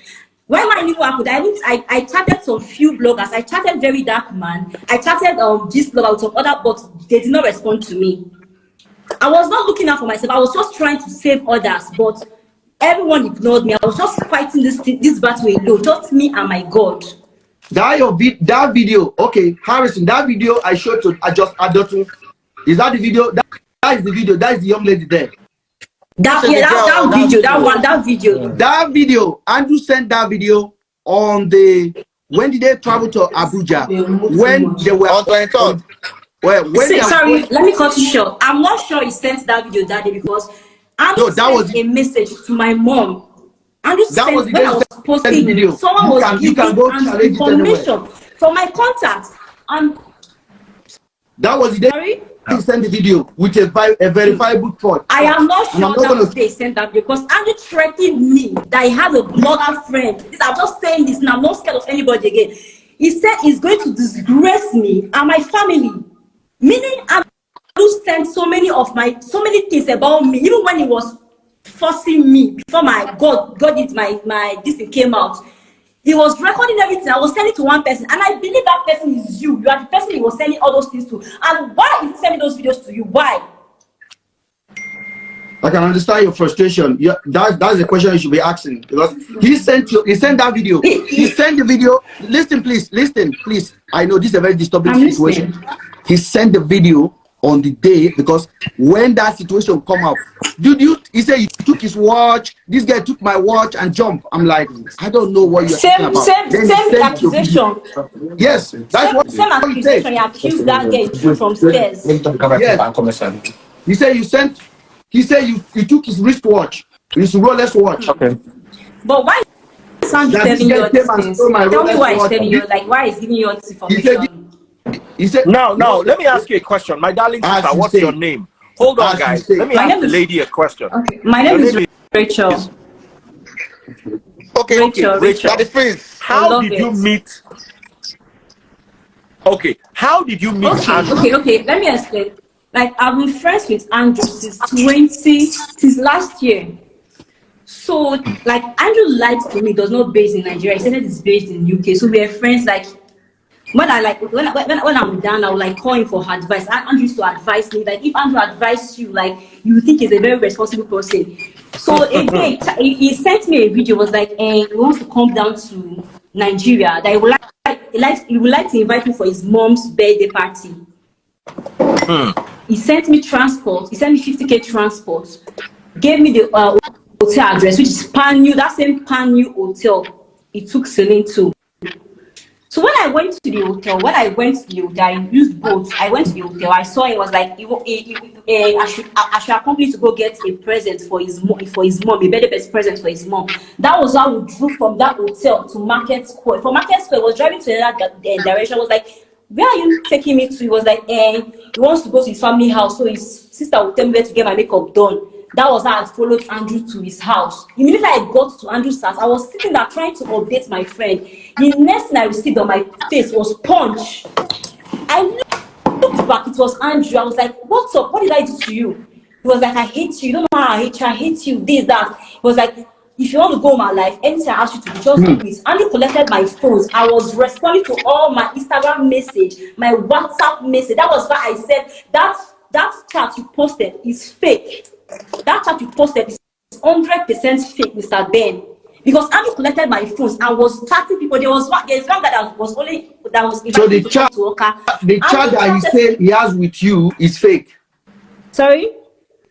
When my new happened, I chatted some few bloggers. I chatted Very Dark Man. I chatted this blogger with some other, but they did not respond to me. I was not looking out for myself. I was just trying to save others, but everyone ignored me. I was just fighting this battle alone, just me and my God. That video, okay, Harrison, that video I showed to Adotu. Is that the video? That is the video. That is the young lady there. That video. Andrew sent that video on when did they travel to Abuja? When they were on 23rd. Sorry, let me cut you short. I'm not sure he sent that video that day because Andrew sent a message to my mom. Andrew sent when I was posting video. Someone was giving information from my contacts, and that was the day he sent the video with a verifiable fraud. I am not sure that they sent that because Andrew threatened me that he has a blogger friend. I'm just saying this now. I'm not scared of anybody again. He said he's going to disgrace me and my family. Meaning Andrew sent so many things about me, even when he was forcing me before my God did my this thing came out. He was recording everything. I was sending to one person, and I believe that person is you. You are the person he was sending all those things to. And why is he sending those videos to you? Why? I can understand your frustration. That's the question you should be asking, because he sent that video. He sent the video. Listen, please. I know this is a very disturbing situation. He sent the video on the day, because when that situation come up, he said he took his watch, this guy took my watch and jumped. I'm like, I don't know what you're talking about. Same accusation. Yes, that's what same accusation. He accused that guy from stairs. Yes. He said you took his wristwatch, his Rolex watch. Okay. But why is Sandy telling you all these things? Tell me why he's telling you, like, why he's giving you all this information. He said, now, let me ask you a question. My darling sister, what's your name? Hold on, guys. Let me ask the lady a question. Okay. My name is Rachel. Okay, Rachel. How did you meet? Okay, how did you meet Andrew? Okay. Let me explain. Like, I've been friends with Andrew since last year. So, like, Andrew lied to me. Does not based in Nigeria. He said that it's based in UK. So we are friends. Like, when I'm down, I will like call him for advice. Andrew used to advise me. Like, if Andrew advised you, like, you think he's a very responsible person. So again, he sent me a video. Was like, he wants to come down to Nigeria. That he would like to invite me for his mom's birthday party. He sent me transport. He sent me 50k transport. Gave me the hotel address, which is Pan New. That same Pan New hotel. He took Celine to. So when I went to the hotel, I used both. I went to the hotel. I saw it was like I should accompany to go get a present for his mom, a birthday present for his mom. That was how we drove from that hotel to Market Square. From Market Square, I was driving to another direction. I was like, where are you taking me to? He was like, he wants to go to his family house, so his sister would tell me where to get my makeup done. That was how I followed Andrew to his house. Immediately I got to Andrew's house, I was sitting there trying to update my friend. The next thing I received on my face was punch. I looked back, it was Andrew. I was like, what's up? What did I do to you? He was like, I hate you. You don't know how I hate you, this, that. He was like, if you want to go my life, anything I ask you to do, just do this. Andrew collected my phones. I was responding to all my Instagram message, my WhatsApp message. That was why I said that chat you posted is fake. That chat you posted is 100% fake, Mr. Ben. Because Andrew collected my phones and was chatting people. There's one guy that was so the chat that he said he has with you is fake. Sorry?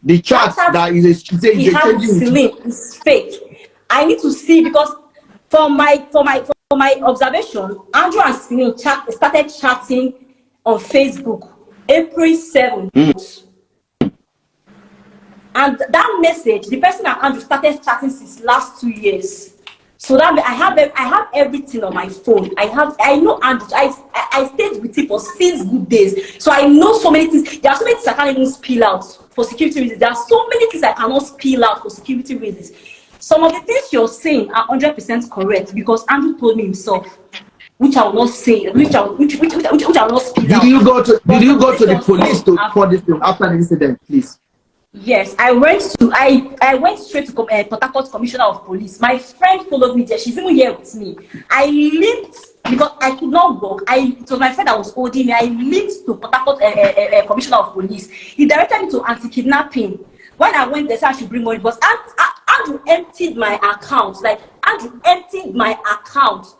The chat that he has with Celine is fake. I need to see, because for my observation, Andrew and Celine started chatting on Facebook April 7th. And that message, the person that Andrew started chatting since last 2 years. So that I have everything on my phone. I know Andrew. I stayed with him for 6 good days. So I know so many things. There are so many things I can't even spill out for security reasons. There are so many things I cannot spill out for security reasons. Some of the things you're saying are 100% correct, because Andrew told me himself, which I will not say, which I will not spill out. Did you go to the police to report this after the incident, please? Yes, I went straight to Port Harcourt Commissioner of Police. My friend followed me there. She's even here with me. I limped because I could not walk. It was my friend that was holding me. I limped to Port Harcourt Commissioner of Police. He directed me to anti-kidnapping. When I went there, so I should bring money. But Andrew emptied my account. Like, Andrew emptied my account.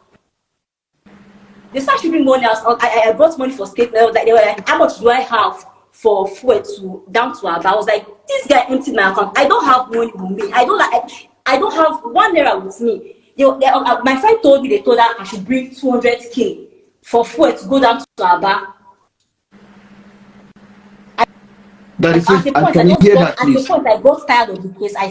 They said I should bring money. I brought money for state. They were like, how much do I have for fuel down to Abia? I was like, this guy emptied my account. I don't have money with me. I don't have 1 naira with me. My friend told me, they told her I should bring 200k for fuel to go down to Abia. That is it. Can you hear that, please? At the point, I got tired of the place. I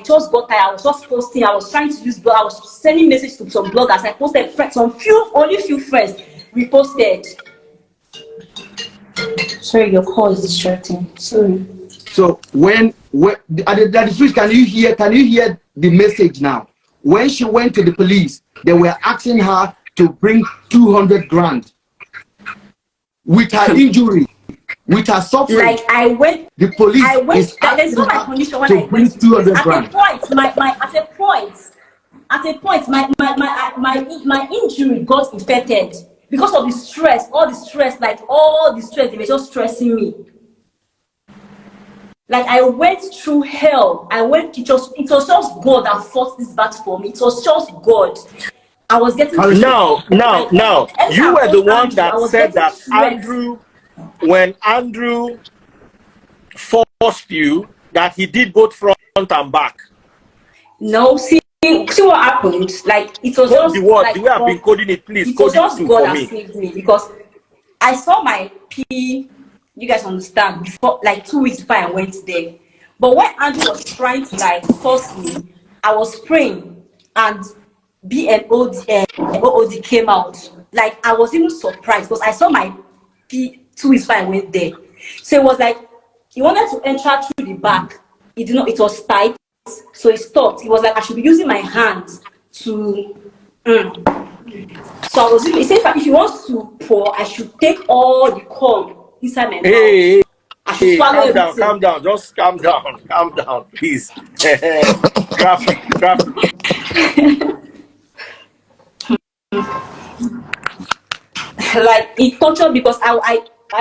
just got tired. I was just posting. I was trying to use blog. I was sending messages to some bloggers. I posted only few friends reposted. Sorry, your call is distracting. Sorry. So when at the switch, can you hear the message now? When she went to the police, they were asking her to bring 200 grand with her injury, with her suffering. Like, I went. The police is asking her my condition when to I went bring 200 grand. At a point, my injury got infected. Because of the stress, all the stress, they were just stressing me. Like, I went through hell. It was just God that fought this battle for me. It was just God. I was getting now. You were the one that said that Andrew when Andrew forced you that he did both front and back? No, see what happened. Like it was just the word, like the way I've been coding it, please. It was just God that saved me because I saw my P. You guys understand? Before, like 2 weeks before I went there. But when Andrew was trying to like force me, I was praying and OOD came out. Like I was even surprised because I saw my P 2 weeks before I went there. So it was like he wanted to enter through the back. It did not. It was tight. So he stopped. He was like, I should be using my hands to. So I was. He said, if he wants to pour, I should take all the cum inside my mouth. I should swallow everything. Calm down, just calm down, please. Graphic. Like it tortured because I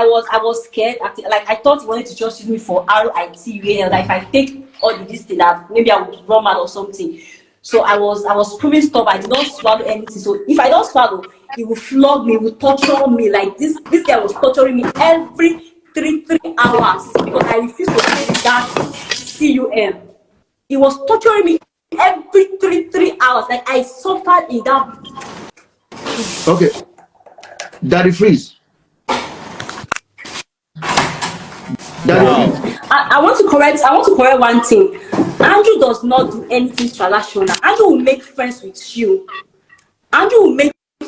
was scared. Like I thought he wanted to just use me for RIT. Like if I take all this thing that maybe I would run mad or something. So I was proving stubborn. I did not swallow anything. So if I don't swallow, he will flog me, he will torture me. Like this guy was torturing me every 3 hours because I refused to take that CUM. He was torturing me every 3 hours. Like I suffered in that. Okay. Daddy freeze. I want to correct one thing. Andrew does not do anything transactional. Andrew will make friends with you.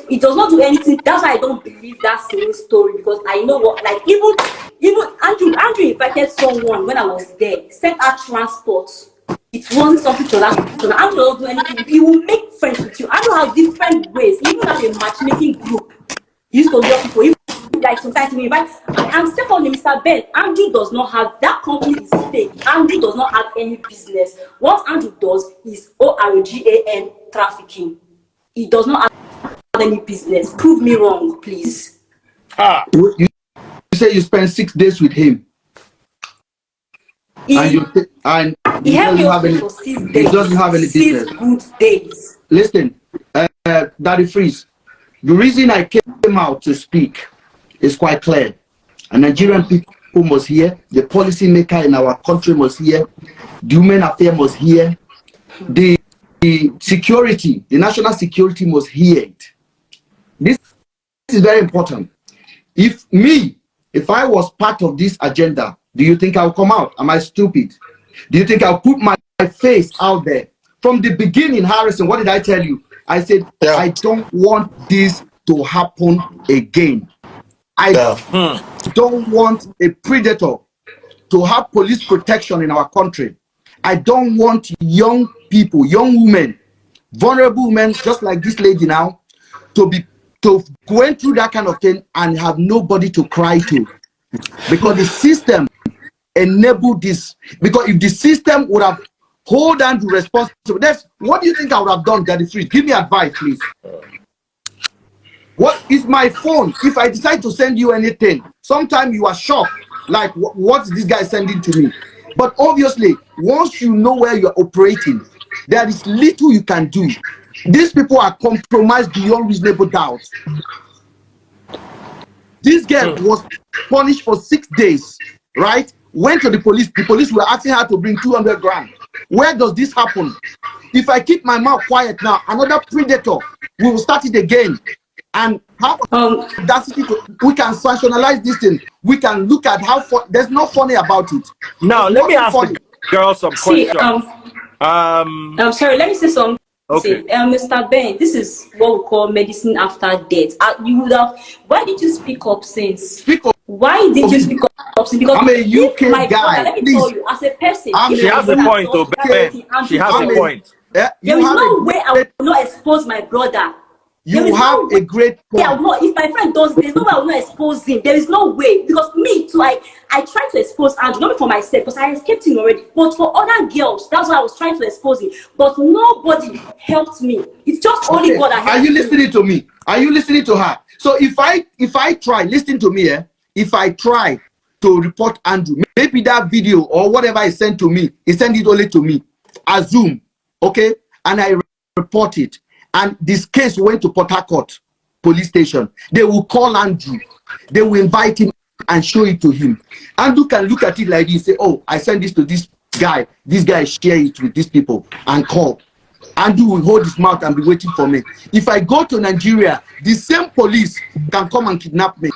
He does not do anything. That's why I don't believe that Celine story because I know what, like even Andrew invited someone when I was there, sent out transport. It wasn't something transactional. Andrew doesn't do anything. He will make friends with you. Andrew has different ways. He even has a matchmaking group. He used to get people. Even like sometimes he invite. I'm still calling Mr. Ben. Andrew does not have that company is fake. Andrew does not have any business. What Andrew does is ORGAN trafficking. He does not have any business. Prove me wrong, please. You say you spent 6 days with him. He doesn't have any business. Good days. Listen, Daddy Freeze, the reason I came out to speak is quite clear. And Nigerian people must hear, the policy maker in our country must hear, the human affairs must hear, the security, the national security must hear it. This is very important. If I was part of this agenda, do you think I'll come out? Am I stupid? Do you think I'll put my face out there? From the beginning, Harrison, what did I tell you? I said, I don't want this to happen again. I don't want a predator to have police protection in our country. I don't want young people, young women, vulnerable women, just like this lady now, to going through that kind of thing and have nobody to cry to. Because the system enabled this. Because if the system would have hold on to responsibility, what do you think I would have done, Daddy Freeze? Give me advice, please. What is my phone? If I decide to send you anything, sometimes you are shocked, like what's this guy sending to me? But obviously, once you know where you're operating, there is little you can do. These people are compromised beyond reasonable doubt. This girl was punished for 6 days, right? Went to the police were asking her to bring 200 grand. Where does this happen? If I keep my mouth quiet now, another predator will start it again. And how we can sensationalize this thing. We can look at how there's no funny about it. Now let me ask the girl some questions. I'm sorry, let me say something. Okay. Mr. Ben, this is what we call medicine after death. You would have. Why did you speak up since? Speak up. Why did you speak up since? Because I'm a UK guy. Brother, let me tell you, as a person, she has a point, Ben. She has a point. There is no way I will not expose my brother. You have a great point. Yeah, no, if my friend does, there's no way I will not expose him. There is no way. Because me too, I tried to expose Andrew, not for myself, because I escaped him already. But for other girls, that's why I was trying to expose him. But nobody helped me. It's just only God that helped me. Are you listening to me? Are you listening to her? So if I try, listen to me, if I try to report Andrew, maybe that video or whatever he sent to me, he sent it only to me. Assume, okay? And I report it. And this case went to Port Harcourt police station. They will call Andrew. They will invite him and show it to him. Andrew can look at it like this, say, oh, I send this to this guy share it with these people and call. Andrew will hold his mouth and be waiting for me. If I go to Nigeria, the same police can come and kidnap me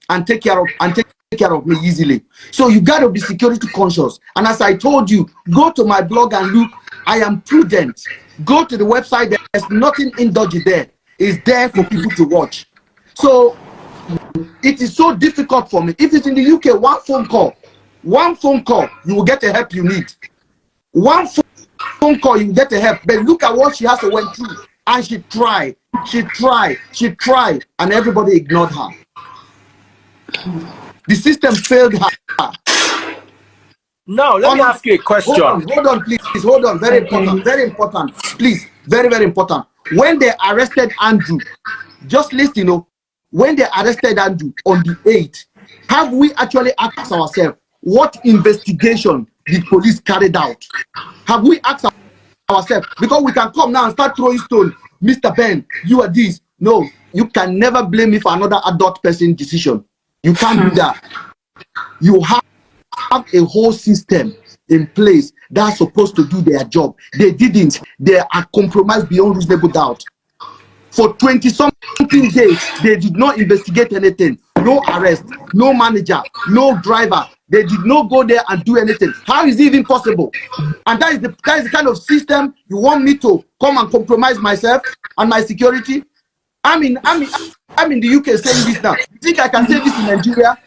and take care of me easily. So you got to be security conscious. And as I told you, go to my blog and look. I am prudent. Go to the website. There's nothing indulgent there. It's there for people to watch. So it is so difficult for me. If it's in the UK, one phone call, you will get the help you need. One phone call, you get the help. But look at what she has to went through. And she tried, and everybody ignored her. The system failed her. Now, let me ask you a question. Hold on, please. Hold on. Very important. Please, very important. When they arrested Andrew, just listen, when they arrested Andrew on the 8th, have we actually asked ourselves what investigation the police carried out? Have we asked ourselves? Because we can come now and start throwing stones. Mr. Ben, you are this. No, you can never blame me for another adult person's decision. You can't do that. You have a whole system in place that's supposed to do their job. They didn't. They are compromised beyond reasonable doubt. For 20-something days, they did not investigate anything. No arrest, no manager, no driver. They did not go there and do anything. How is it even possible? And that is the kind of system you want me to come and compromise myself and my security? I'm in the UK saying this now. You think I can say this in Nigeria?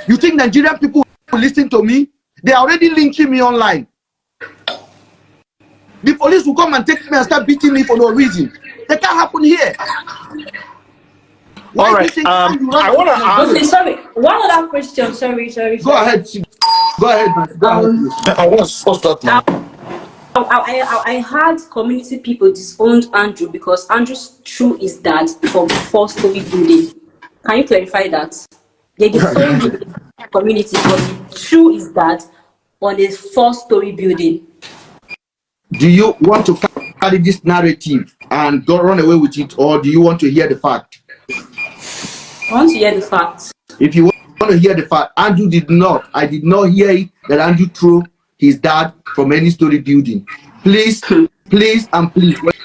You think Nigerian people will listen to me? They are already linking me online. The police will come and take me and start beating me for no reason. That can't happen here. All right. I want to ask. Okay, sorry. One other question. Sorry. Go ahead. I want to start now. I had community people disowned Andrew because Andrew's true is that from 4-story building. Can you clarify that? They disowned the community, but the true is that on a 4-story building. Do you want to carry this narrative and go run away with it, or do you want to hear the fact? I want to hear the facts. If you want to hear the fact, Andrew did not. I did not hear it that Andrew threw his dad from any story building. Please. When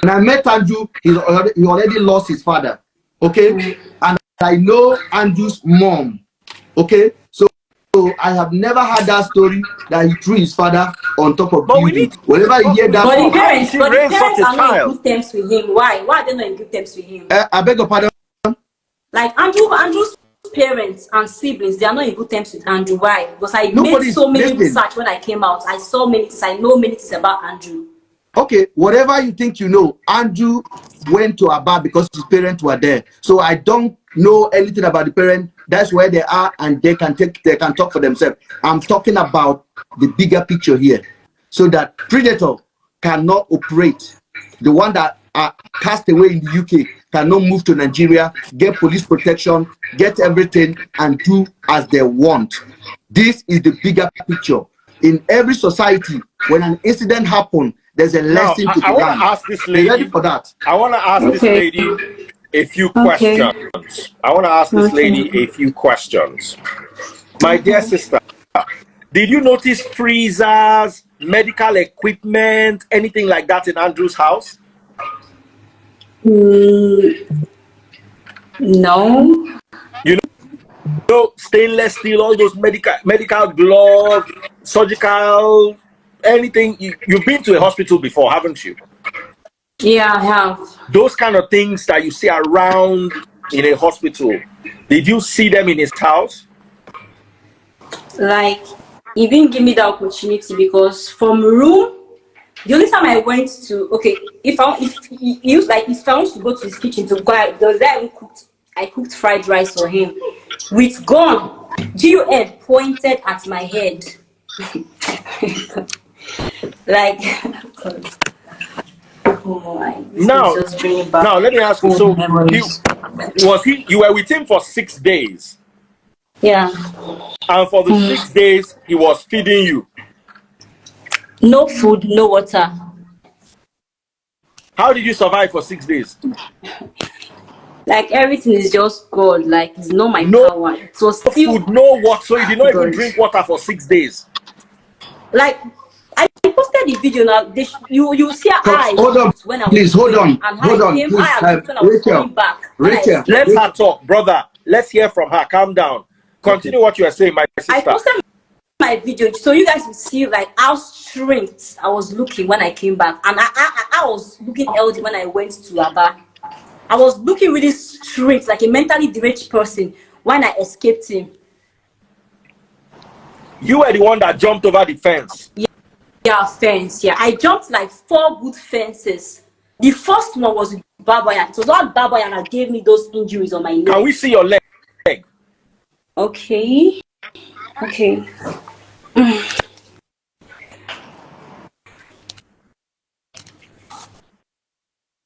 I met Andrew, he already lost his father. Okay? And I know Andrew's mom. Okay? So I have never had that story that he threw his father on top of building. Whenever you hear that, but the parents are not in good terms with him. Why are they not in good terms with him? I beg your pardon. Like Andrew's parents and siblings, they are not in good terms with Andrew. Why? Because I made so many research when I came out. I saw many things. I know many things about Andrew. Okay, whatever you think you know, Andrew went to Abia because his parents were there. So I don't know anything about the parents. That's where they are, and they can talk for themselves. I'm talking about the bigger picture here, so that predator cannot operate. The one that are cast away in the UK cannot move to Nigeria, get police protection, get everything, and do as they want. This is the bigger picture. In every society, when an incident happens, there's a lesson to be done. I want to ask this lady. Ready for that? I want to ask this lady a few questions. I want to ask this lady a few questions. My dear sister, did you notice freezers, medical equipment, anything like that in Andrew's house? No. You know, stainless steel, all those medical gloves, surgical, anything. You've been to a hospital before, haven't you? Yeah, I have. Those kind of things that you see around in a hospital, did you see them in his house? Like, he didn't give me the opportunity because from room, the only time I went to, if I want to go to his kitchen to go, I cooked fried rice for him with gun. GUN pointed at my head. Like, now let me ask you, so you were with him for 6 days? Yeah. And for the 6 days, he was feeding you? No food, no water. How did you survive for 6 days? Like everything is just God. Like it's not my No power. It was still food, no water. So you did not even God. drink water for 6 days. Like I posted the video now. You see how I Hold on, looked when I was please, hold going, on, and hold on, how please. I looked when I was coming back. When I Rachel, Let escaped. her talk, brother. Let's hear from her. Calm down. Continue what you are saying, my sister. I posted my video so you guys will see like how strength I was looking when I came back, and I was looking healthy when I went to Aba. I was looking really straight, like a mentally deranged person when I escaped him. You were the one that jumped over the fence. Yeah, fence. Yeah, I jumped like 4 good fences. The first one was with Babayan. It was not Babayan that gave me those injuries on my leg. Can we see your leg? Okay. Okay.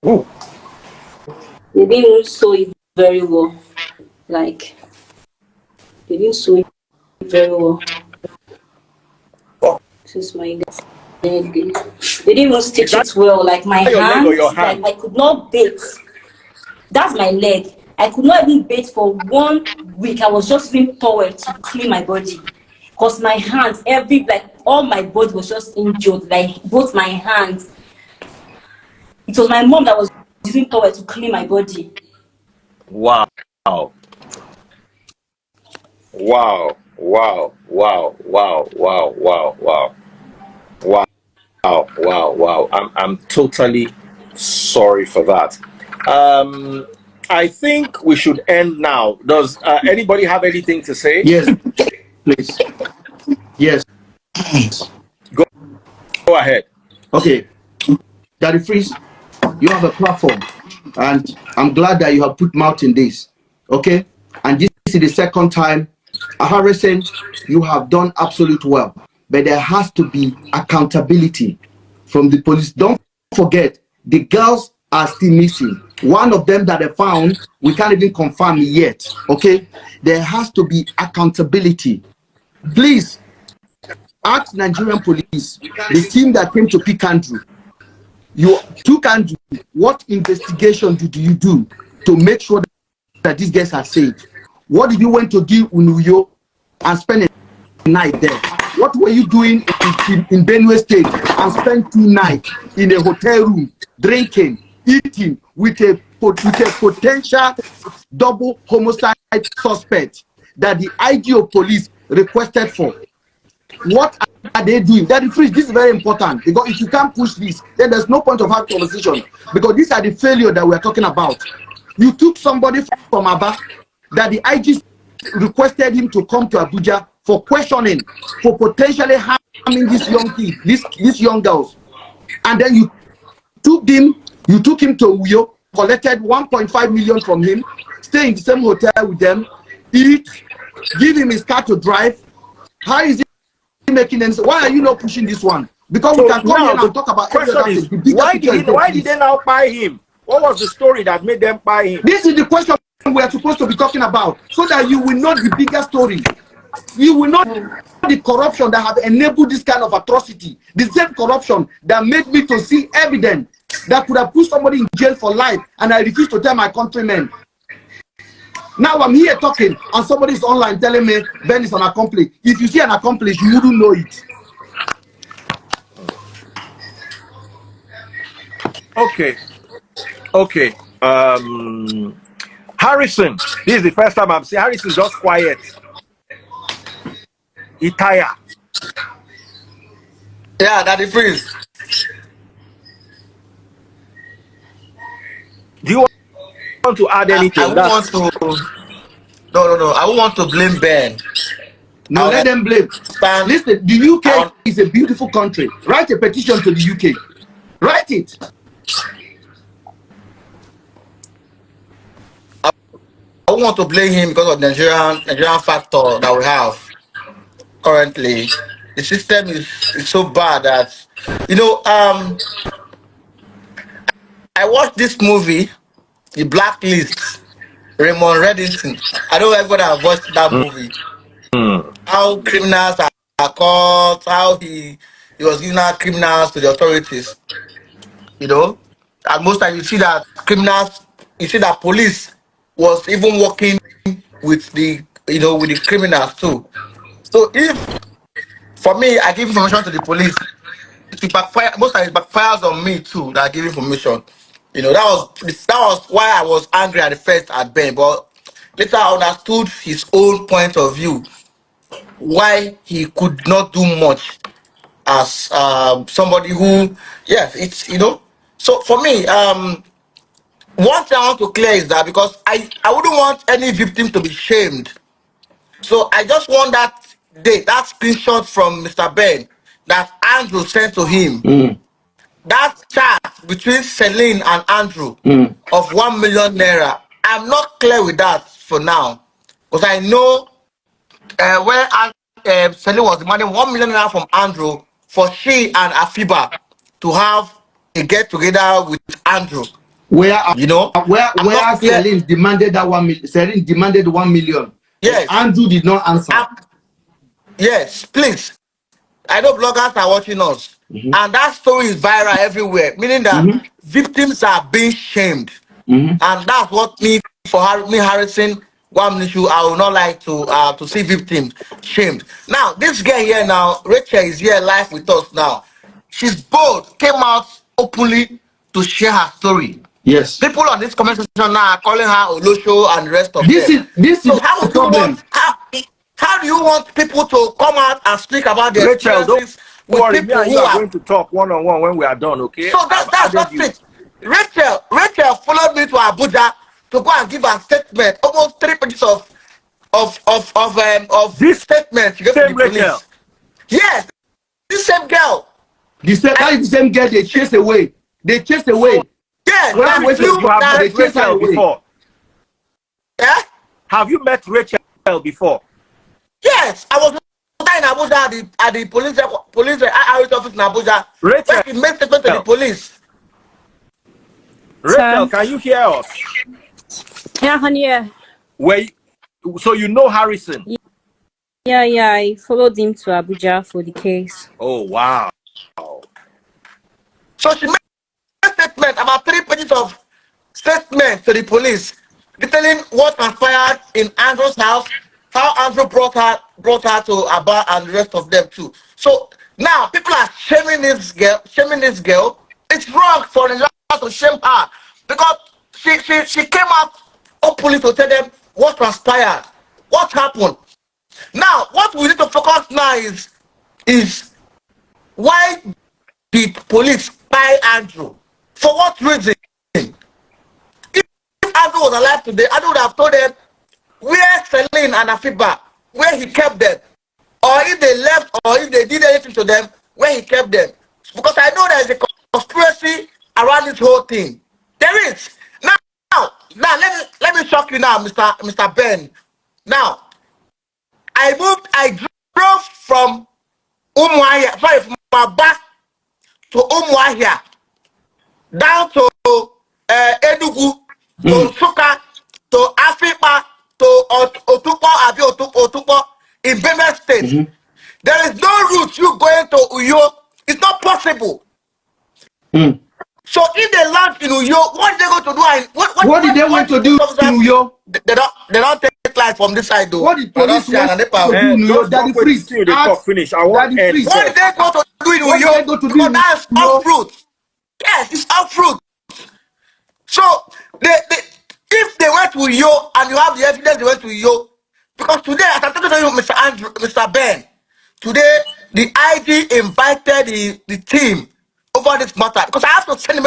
Ooh. They didn't even sew it very well. Like, they didn't sew it very well. This is my leg. They didn't even stitch it well. Like my your leg or hands, your hand? like I could not bathe. That's my leg. I could not even bathe for 1 week. I was just using towel to clean my body. Because my hands, all my body was just injured. Like both my hands. It was my mom that was using towel to clean my body. Wow. Wow. Wow. Wow. Wow. Wow. Wow. Wow. Wow. Wow. Wow. Wow. I'm totally sorry for that. I think we should end now. Does anybody have anything to say? Yes, please. Yes. Go ahead. Okay. Daddy Freeze, you have a platform, and I'm glad that you have put mouth in this. Okay? And this is the second time. Harrison, you have done absolute well. But there has to be accountability from the police. Don't forget, the girls are still missing. One of them that they found, we can't even confirm yet. Okay? There has to be accountability. Please, ask Nigerian police, the team that came to pick Andrew. You took Andrew. What investigation did you do to make sure that these guys are safe? What did you went to do in Uyo and spend a night there? What were you doing in Benue State and spend 2 nights in a hotel room, drinking, eating with a potential double homicide suspect that the IG of police requested for? What are they doing? That is this is very important, because if you can't push this, then there's no point of having conversation, because these are the failure that we're talking about. You took somebody from Aba that the IG requested him to come to Abuja for questioning, for potentially harming these young kids, these young girls, and then you took him to Uyo, collected 1.5 million from him, stay in the same hotel with them, eat, give him his car to drive. How is it making sense? Why are you not pushing this one? Because so we can come here and talk about every other thing. Why did they now buy him? What was the story that made them buy him? This is the question we are supposed to be talking about, so that you will know the bigger story. You will know the corruption that have enabled this kind of atrocity. The same corruption that made me to see evidence that could have put somebody in jail for life, and I refuse to tell my countrymen. Now I'm here talking, and somebody is online telling me Ben is an accomplice. If you see an accomplice, you wouldn't know it. Okay. Harrison, this is the first time I'm seeing Harrison just quiet. He tired. Yeah, Daddy Freeze. Do you want to add anything? I want to. No. I want to blame Ben. No, let them blame. Listen, the UK is a beautiful country. Write a petition to the UK. Write it. I want to blame him because of the Nigerian factor that we have currently. The system is so bad that, I watched this movie, The Blacklist, Raymond Reddington. I don't know if everybody have watched that movie. How criminals are caught, how he was giving out criminals to the authorities. And most times you see that police was even working with the with the criminals too. So if for me I give information to the police, it will backfire. Most times it backfires on me too. That I give information. That was why I was angry at the first at Ben, but later I understood his own point of view, why he could not do much as somebody who, yes, it's So for me, one thing I want to clear is that because I wouldn't want any victim to be shamed, so I just want that screenshot from Mr. Ben that Andrew sent to him. That chat between Celine and Andrew of 1 million naira. I'm not clear with that for now, because I know where Celine was demanding 1 million naira from Andrew for she and Afiba to have a get together with Andrew. Where Clear. Celine demanded that 1 million. Celine demanded 1 million. Yes. Andrew did not answer. Yes, please. I know bloggers are watching us, and that story is viral everywhere, meaning that victims are being shamed, and that's what me harassing one issue. I would not like to see victims shamed. Now, this girl here now, Rachel, is here live with us now. She's bold, came out openly to share her story. Yes. People on this comment section now are calling her Olosho and the rest of them. This so is how the problem. How do you want people to come out and speak about their experiences with people who are going to talk one-on-one when we are done, okay? So that's not it. Rachel followed me to Abuja to go and give a statement, almost 3 pages of this statement she gave to the police. Yes, this same girl. That is the same girl they chased away. They chased away. Yes, you have met Rachel before. Yeah? Have you met Rachel before? Yes, I was in Abuja at the police office in Abuja. Rachel, where she made statement to the police. Rachel, can you hear us? Yeah, honey. Yeah. So you know Harrison? Yeah, I followed him to Abuja for the case. Oh, wow. So she made a statement, about 3 pages of statement to the police, detailing what transpired in Andrew's house, how Andrew brought her to Abba and the rest of them too. So now people are shaming this girl. It's wrong for the law to shame her because she came out openly to tell them what transpired, what happened. Now what we need to focus now is why did police spy Andrew? For what reason? If Andrew was alive today, Andrew would have told them where Celine and Afiba, where he kept them, or if they left, or if they did anything to them, where he kept them. Because I know there is a conspiracy around this whole thing. There is. Now, let me shock you now, Mr. Ben. Now, I drove from from Aba to Umuahia, down to Enugu, to Nsukka, to Afiba, to Otukpo in Abia State. There is no route you going to Uyo. It's not possible. So if they land in Uyo, what are they going to do? What did they want to do in Uyo? They don't take life from this side though. What did police want to do in Uyo? Daddy Freeze. Finish. I want what did they go to do in Uyo? Because that's off route. Yes, it's off route. So if they went to Uyo and you have the evidence they went to Uyo, because today, as I'm talking to you, Mr. Ben, today the IG invited the team over this matter because I have to send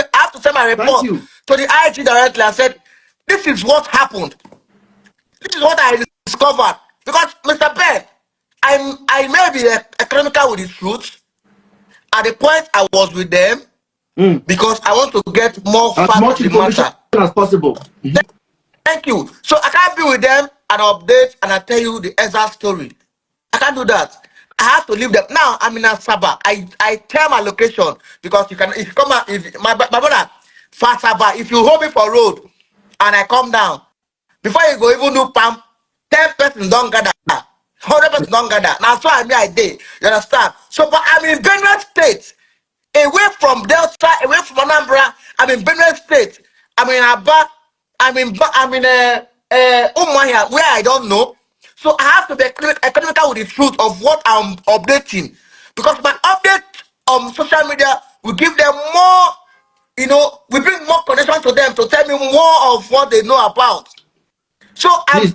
my report to the IG directly and said, this is what happened. This is what I discovered. Because Mr. Ben, I may be economical with the truth. At the point I was with them, because I want to get more facts in the matter as possible. Thank you. So I can't be with them and update and I tell you the exact story. I can't do that. I have to leave them. Now I'm in Asaba. I tell my location because if you come out, if my brother for Asaba, if you hold me for road and I come down, before you go even do pump, 10 persons don't gather, 100 persons don't gather. Now so I did. You understand? So but I'm in Benue State, away from Delta, away from Anambra. I'm in Benue State. I'm in Aba. I'm in Umahia where I don't know. So I have to be economical with the truth of what I'm updating. Because my update on social media will give them more, we bring more connection to them to tell me more of what they know about. So I'm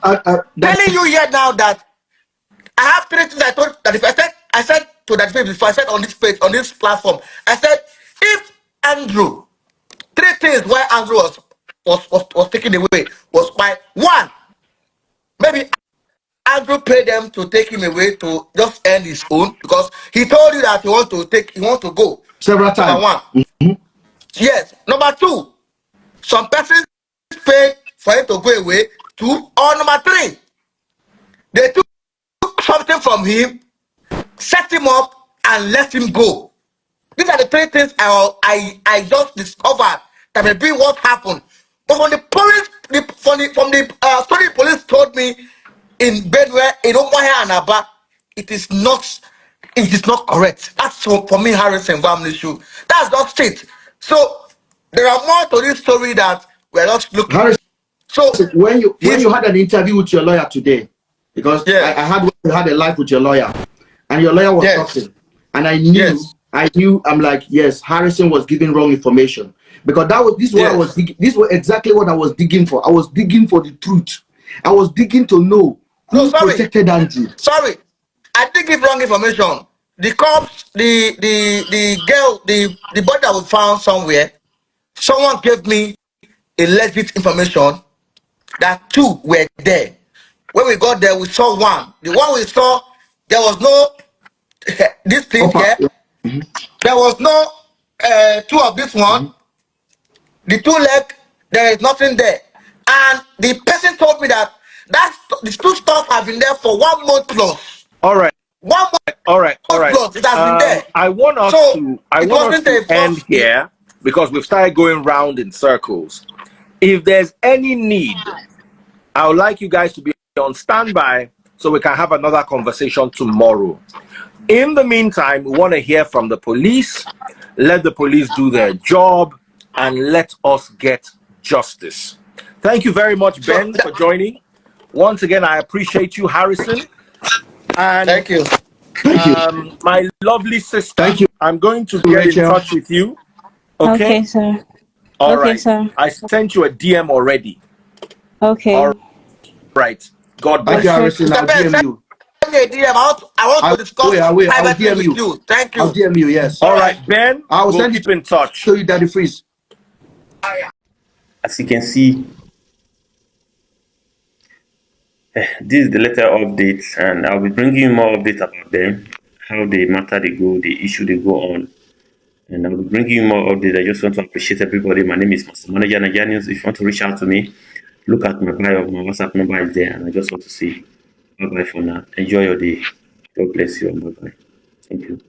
telling you here now that I have 3 things I told that if I said to that page before, I said on this page, on this platform, I said if Andrew, 3 things why Andrew was taken away was by 1, maybe Andrew paid them to take him away to just end his own because he told you that he want to go several times. Number 1. Yes. Number 2, some persons paid for him to go away. 2, or number 3, they took something from him, set him up, and let him go. These are the 3 things I just discovered that may be what happened. But from the police, from the story the police told me in Benue, in Umuahia and Aba, it is not correct. That's for me, Harrison family issue. That's not it. So there are more to this story that we're not looking. Harrison, so when you had an interview with your lawyer today, because yes. I had a live with your lawyer, and your lawyer was yes. talking, and I knew I'm like, yes, Harrison was giving wrong information, because this was exactly what I was digging for. I was digging for the truth. I was digging to know who protected Andrew. Sorry, I didn't give wrong information. The cops, the girl, the body that was found somewhere, someone gave me a legit information that 2 were there. When we got there, we saw 1. The one we saw, there was no this thing here. There was no 2 of this one. The 2 leg, there is nothing there. And the person told me that these 2 stuff have been there for 1 month plus. All right. 1 month. All right. Plus, it has been there. I want us to end here because we've started going round in circles. If there's any need, I would like you guys to be on standby so we can have another conversation tomorrow. In the meantime, we want to hear from the police. Let the police do their job and let us get justice. Thank you very much, Ben, for joining. Once again, I appreciate you, Harrison. And thank you. My lovely sister. Thank you. I'm going to get in touch with you. Okay, sir. All right. Sir. I sent you a DM already. Okay. All right. God bless you, Harrison. I'll DM you. I want to discuss privately with you. Thank you. I'll DM you, yes. All right, Ben. I'll send keep in touch. Show you Daddy Freeze. As you can see, this is the letter updates, and I'll be bringing you more updates about them, how the matter they go, the issue they go on, and I'll be bringing you more updates. I just want to appreciate everybody. My name is Master Manager Nigerians. If you want to reach out to me, look at my bio. My WhatsApp number is there, and I just want to say bye bye for now. Enjoy your day. God bless you, and bye bye. Thank you.